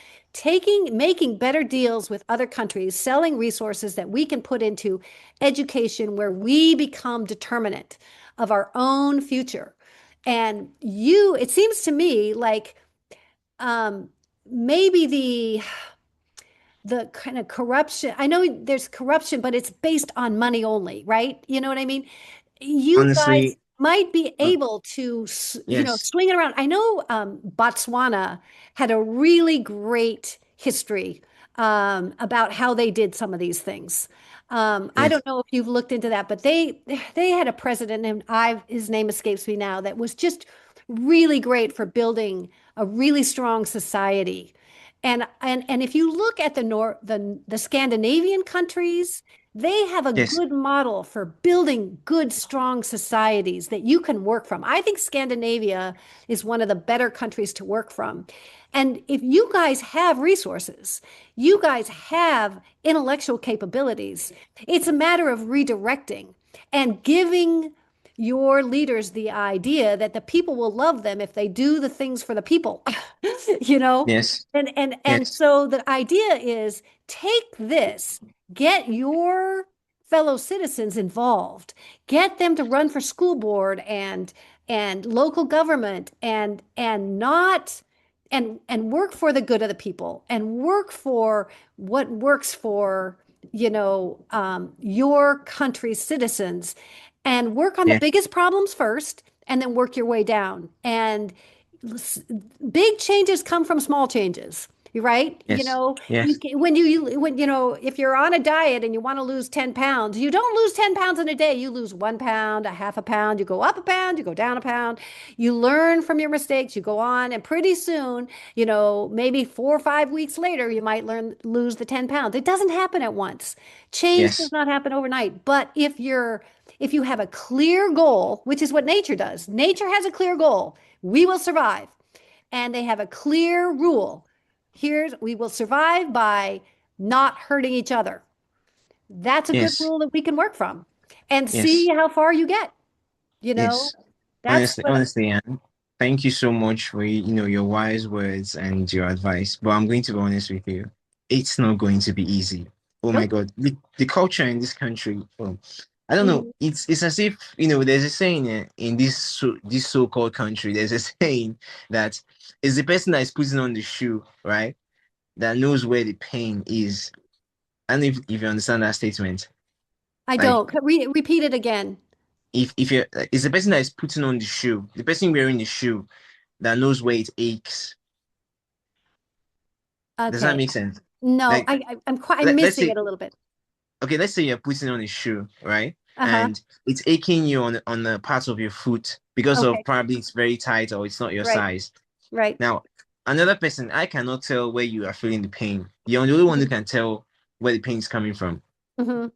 making better deals with other countries, selling resources that we can put into education where we become determinant of our own future. And it seems to me like um, maybe the kind of corruption. I know there's corruption, but it's based on money only, right? You know what I mean? You guys honestly, might be uh, able to, yes, swing it around. I know Botswana had a really great history about how they did some of these things. I yes, don't know if you've looked into that, but they had a president, and his name escapes me now, that was just really great for building a really strong society. And if you look at the Scandinavian countries, They have a Yes. good model for building good, strong societies that you can work from. I think Scandinavia is one of the better countries to work from. And if you guys have resources, you guys have intellectual capabilities, it's a matter of redirecting and giving your leaders the idea that the people will love them if they do the things for the people, you know? Yes. And Yes. so the idea is take this, get your fellow citizens involved, get them to run for school board and local government and not and work for the good of the people and work for what works for your country's citizens and work on the Yeah. biggest problems first and then work your way down. And big changes come from small changes. Right? Yes. You Yes. can, when if you're on a diet and you want to lose 10 pounds, you don't lose 10 pounds in a day. You lose 1 pound, a half a pound, you go up a pound, you go down a pound. You learn from your mistakes, you go on, and pretty soon, maybe 4 or 5 weeks later, you might lose the 10 pounds. It doesn't happen at once. Change does Yes. not happen overnight. But if you have a clear goal, which is what nature does, nature has a clear goal. We will survive. And they have a clear rule. We will survive by not hurting each other. That's a good Yes. rule that we can work from and see Yes. how far you get. You know, Yes. that's Honestly, what honestly, Anne, thank you so much for your wise words and your advice. But I'm going to be honest with you, it's not going to be easy. Oh my nope. God, the culture in this country. Oh, I don't know. Mhm. It's as if there's a saying in this so-called country. There's a saying that it's the person that is putting on the shoe, right? That knows where the pain is. And if you understand that statement, I like don't. Repeat it again. if you're it's the person that is putting on the shoe, the person wearing the shoe that knows where it aches. Does that Okay. make sense? No, Like I'm let's missing say it a little bit. okay, let's say you're putting on a shoe, right? Uh-huh. And it's aching you on the parts of your foot because of Okay. probably it's very tight or it's not your Right. size. Right. Now, another person, I cannot tell where you are feeling the pain. You're the only one who Mhm. can tell where the pain is coming from. Mhm.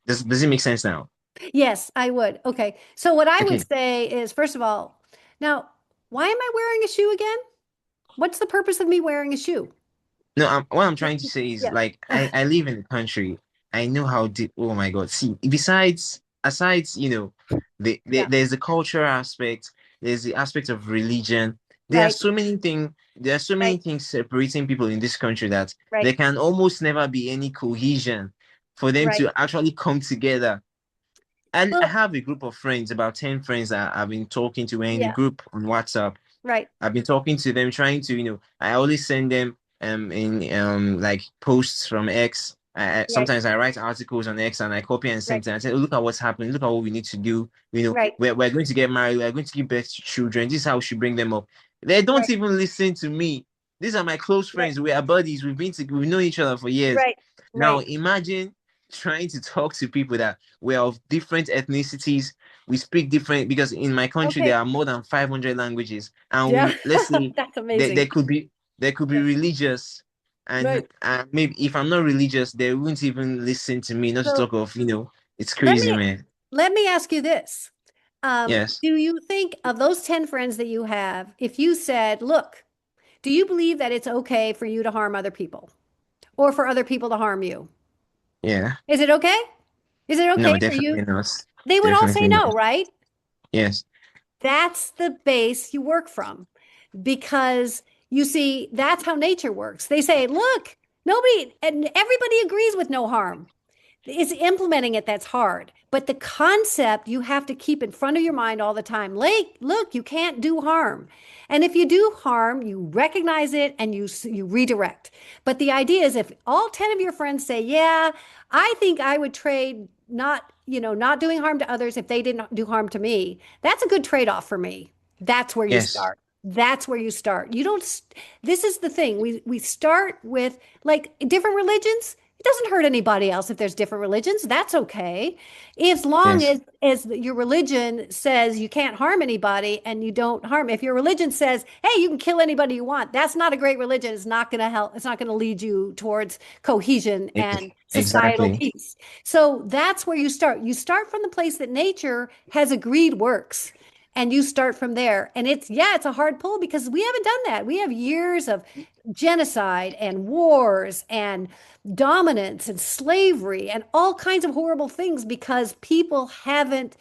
Does it make sense now? Yes, I would. Okay. So what I would Okay. say is, first of all, now, why am I wearing a shoe again? What's the purpose of me wearing a shoe? No, what I'm trying to say is Yeah. like I live in the country. I know how deep. Oh my God! See, besides aside, Yeah. there's the cultural aspect. There's the aspect of religion. There are Right. so many things. There are so many Right. things separating people in this country that there Right. can almost never be any cohesion for them Right. to actually come together. And I Well, have a group of friends, about 10 friends that I've been talking to. We're in a yeah. group on WhatsApp. Right. I've been talking to them, trying to, I always send them in like posts from X. Right. Sometimes I write articles on X and I copy and send Right. to them. I say, "Oh, look at what's happening. Look at what we need to do. Right. We're going to get married. We're going to give birth to children. This is how we should bring them up." They don't Right. even listen to me. These are my close Right. friends. We are buddies. We've known each other for years. Right. Now Right. imagine trying to talk to people that we're of different ethnicities. We speak different because in my country there Okay. are more than 500 languages, and Yeah. let's say That's there, amazing. there could be there could be Yeah. religious, and Right. maybe if I'm not religious, they won't even listen to me. Not to So talk of it's let crazy, me man. let me ask you this. Yes, Do you think of those 10 friends that you have, if you said, look, do you believe that it's okay for you to harm other people or for other people to harm you? yeah, Is it okay? Is it no, okay for you? definitely not, They would all say definitely no, not. right? Yes, That's the base you work from because you see, that's how nature works. They say, look, nobody and everybody agrees with no harm. It's implementing it that's hard. But the concept you have to keep in front of your mind all the time. Like, look, you can't do harm. And if you do harm, you recognize it and you redirect. But the idea is if all 10 of your friends say, "Yeah, I think I would trade not doing harm to others if they didn't do harm to me." That's a good trade-off for me. That's where you yes, start. That's where you start. You don't This is the thing. We start with like different religions. It doesn't hurt anybody else if there's different religions. That's okay. As long Yes. as your religion says you can't harm anybody and you don't harm. If your religion says, hey, you can kill anybody you want, that's not a great religion. It's not going to help. It's not going to lead you towards cohesion and societal Exactly. peace. So that's where you start. You start from the place that nature has agreed works. And you start from there. And it's a hard pull because we haven't done that. We have years of genocide and wars and dominance and slavery and all kinds of horrible things because people haven't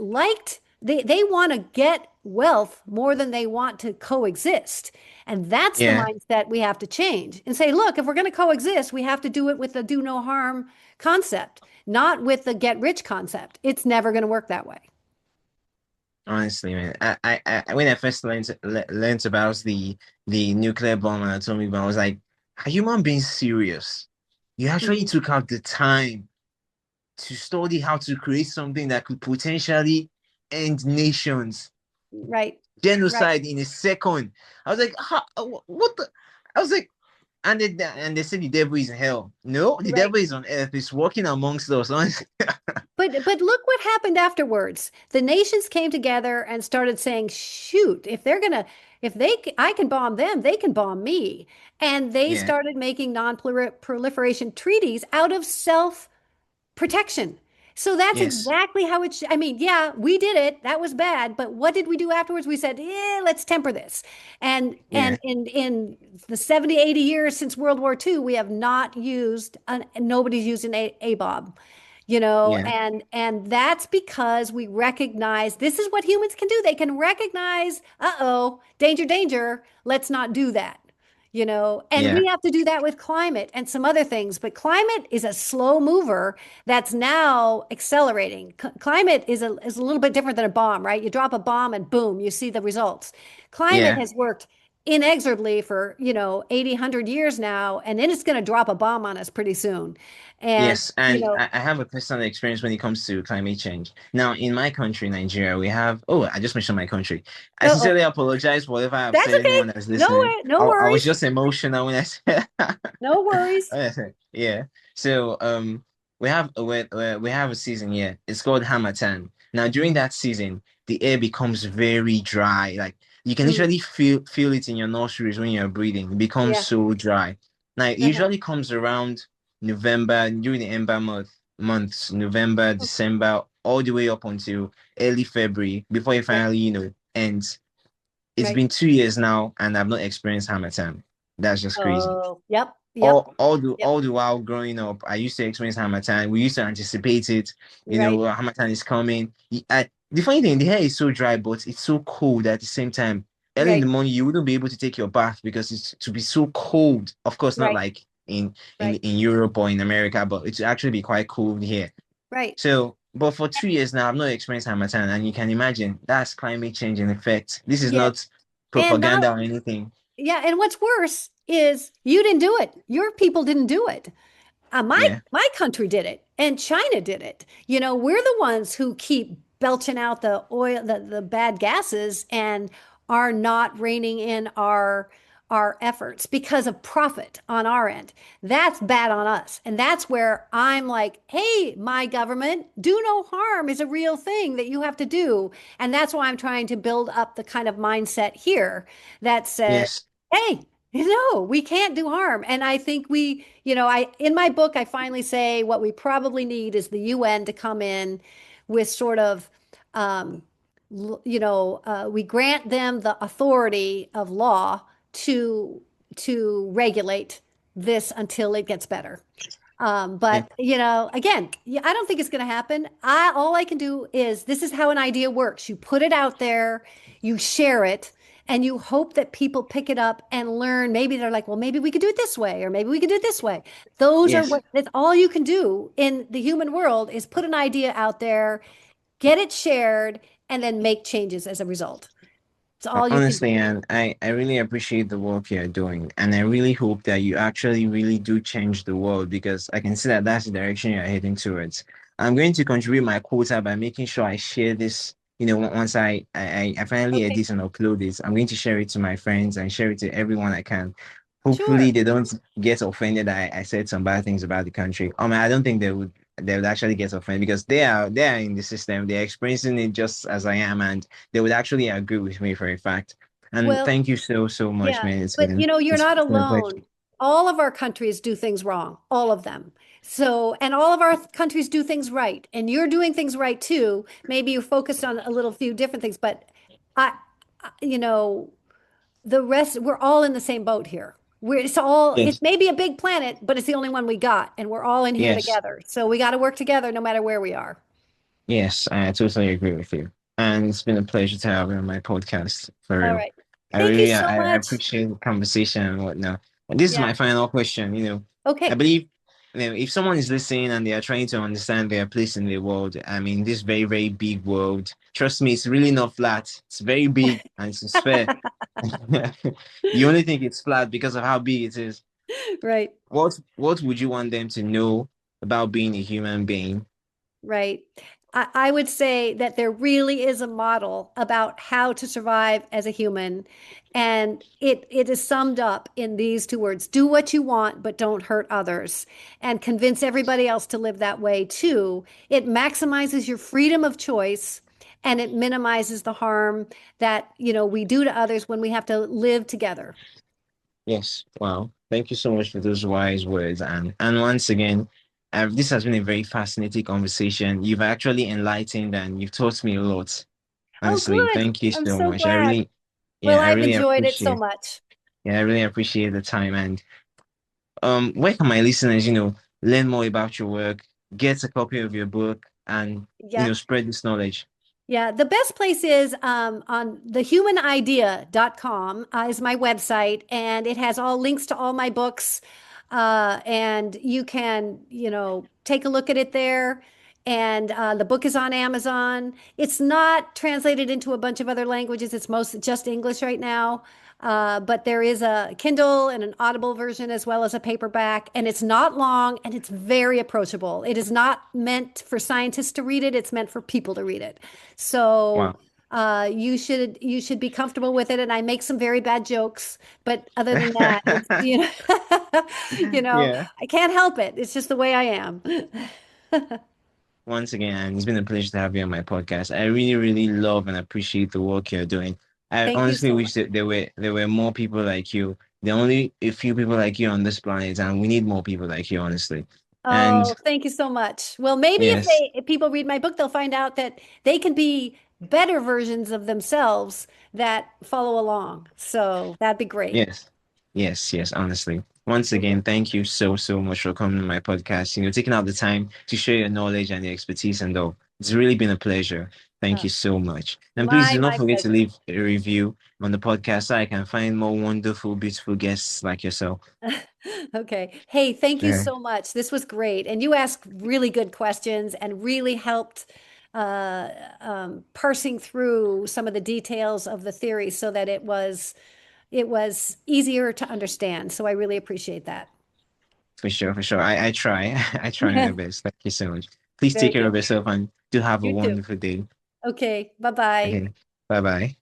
liked they want to get wealth more than they want to coexist. And that's the Yeah. mindset we have to change and say, look, if we're going to coexist, we have to do it with the do no harm concept, not with the get rich concept. It's never going to work that way. Honestly, man, when I first learned about the nuclear bomb and atomic bomb, I was like, are human beings serious? You actually Mhm. took out the time to study how to create something that could potentially end nations, Right. Right. genocide in a second. I was like, what the? I was like, and they said the devil is in hell. No, the Right. devil is on earth. He's walking amongst us. Honestly. But look what happened afterwards. The nations came together and started saying, "Shoot, if I can bomb them, they can bomb me." And they Yeah. started making non-proliferation treaties out of self-protection. So that's Yes. exactly how it should. I mean, yeah, we did it. That was bad. But what did we do afterwards? We said, yeah, let's temper this. And Yeah. in the 70, 80 years since World War II, we have not used nobody's used an ABOB, Yeah. and that's because we recognize this is what humans can do. They can recognize, uh-oh, danger, danger. Let's not do that. And Yeah. we have to do that with climate and some other things. But climate is a slow mover that's now accelerating. Climate is a little bit different than a bomb, right? You drop a bomb and boom, you see the results. Climate Yeah. has worked inexorably for, 80, 100 years now, and then it's going to drop a bomb on us pretty soon. And, Yes, and I have a personal experience when it comes to climate change. Now, in my country, Nigeria, we have, oh, I just mentioned my country. I uh-oh, sincerely apologize for whatever I've that's said, okay. anyone that's No listening. way, no I was worries. just emotional when I said, No worries. yeah. So, we have a season here. It's called Hamatan. Now, during that season, the air becomes very dry. Like you can Mm, literally feel it in your nostrils when you're breathing. It becomes yeah. so dry. Now, it Uh-huh. usually comes around November, during the Ember months, November, December, all the way up until early February before it Right, finally, ends. It's right. been 2 years now, and I've not experienced Hamatan. That's just crazy. Oh, yep, yep, All yep. the while growing up, I used to experience Hamatan. We used to anticipate it. Right, Hamatan is coming. The funny thing, the hair is so dry, but it's so cold at the same time. Early in the right, morning, you wouldn't be able to take your bath because it's to be so cold. Of course, not right, like right, in Europe or in America, but it's actually be quite cold here. right. So, but for 2 years now, I've not experienced Hamatan, and you can imagine that's climate change in effect. This is Yeah. not And not, propaganda or anything. yeah, and what's worse is you didn't do it. Your people didn't do it. My Yeah. my country did it, and China did it. We're the ones who keep belching out the oil, the bad gases, and are not reining in our efforts because of profit on our end. That's bad on us, and that's where I'm like, hey, my government, do no harm is a real thing that you have to do, and that's why I'm trying to build up the kind of mindset here that says, Yes. hey, we can't do harm. And I think in my book, I finally say what we probably need is the UN to come in with sort of, um, we grant them the authority of law to to regulate this until it gets better. Yeah. But again, yeah, I don't think it's going to happen. All I can do is this is how an idea works. You put it out there, you share it, and you hope that people pick it up and learn. Maybe they're like, well, maybe we could do it this way, or maybe we could do it this way. Yes. That's all you can do in the human world is put an idea out there, get it shared, and then make changes as a result. It's all you can do. Honestly, and I really appreciate the work you're doing. And I really hope that you actually really do change the world because I can see that that's the direction you're heading towards. I'm going to contribute my quota by making sure I share this. Once I finally Okay. edit and upload it, I'm going to share it to my friends and share it to everyone I can. Hopefully Sure. they don't get offended. I said some bad things about the country. I mean, I don't think they would actually get offended because they are in the system. They're experiencing it just as I am, and they would actually agree with me for a fact. And Well, thank you so much, yeah, man. but you're It's not been a pleasure. alone. All of our countries do things wrong, all of them. So, and all of our countries do things right, and you're doing things right too. Maybe you're focused on a little few different things, but I, you know, the rest, we're all in the same boat here. It Yes, may be a big planet, but it's the only one we got, and we're all in here yes. together. So we got to work together no matter where we are. Yes, I totally agree with you. And it's been a pleasure to have you on my podcast for All real. right. Thank you so I much. appreciate the conversation and whatnot. And this is Yeah. my final question. I Okay. believe, if someone is listening and they are trying to understand their place in the world, I mean, this very, very big world, trust me, it's really not flat. It's very big and it's sphere. You only think it's flat because of how big it is. Right. What would you want them to know about being a human being? Right. I would say that there really is a model about how to survive as a human. And it is summed up in these two words: do what you want, but don't hurt others. And convince everybody else to live that way too. It maximizes your freedom of choice and it minimizes the harm that, we do to others when we have to live together. Yes. Wow. Thank you so much for those wise words. And once again, this has been a very fascinating conversation. You've actually enlightened and you've taught me a lot. Oh, Honestly, good. thank you I'm so so much. glad. Well, I I've really enjoyed it so appreciate. much. Yeah, I really appreciate the time. And where can my listeners, learn more about your work, get a copy of your book, and Yeah. spread this knowledge? Yeah, the best place is on thehumanidea.com is my website, and it has all links to all my books. And you can, take a look at it there. And the book is on Amazon. It's not translated into a bunch of other languages. It's most just English right now. But there is a Kindle and an Audible version as well as a paperback, and it's not long and it's very approachable. It is not meant for scientists to read it, it's meant for people to read it. So Wow. you should be comfortable with it. And I make some very bad jokes, but other than that, it's you know, Yeah. I can't help it. It's just the way I am. Once again, it's been a pleasure to have you on my podcast. I really, really love and appreciate the work you're doing. I Thank you honestly so wish much. that there were more people like you. There are only a few people like you on this planet, and we need more people like you, honestly. Oh, And thank you so much. Well, maybe yes, if people read my book, they'll find out that they can be better versions of themselves that follow along. So that'd be great. yes, yes, honestly. Once Okay. again, thank you so much for coming to my podcast. Taking out the time to share your knowledge and your expertise and all. It's really been a pleasure. Thank Uh, you so much. And please my do not my forget to pleasure. leave a review on the podcast so I can find more wonderful, beautiful guests like yourself. Okay. Hey, thank you Yeah, so much. This was great. And you asked really good questions and really helped parsing through some of the details of the theory so that it was easier to understand. So I really appreciate that. for sure, for sure. I try. I try my best. Thank you so much. Please take Very care good. of yourself and do have a You too. wonderful day. Okay. Bye-bye. Okay. Bye bye.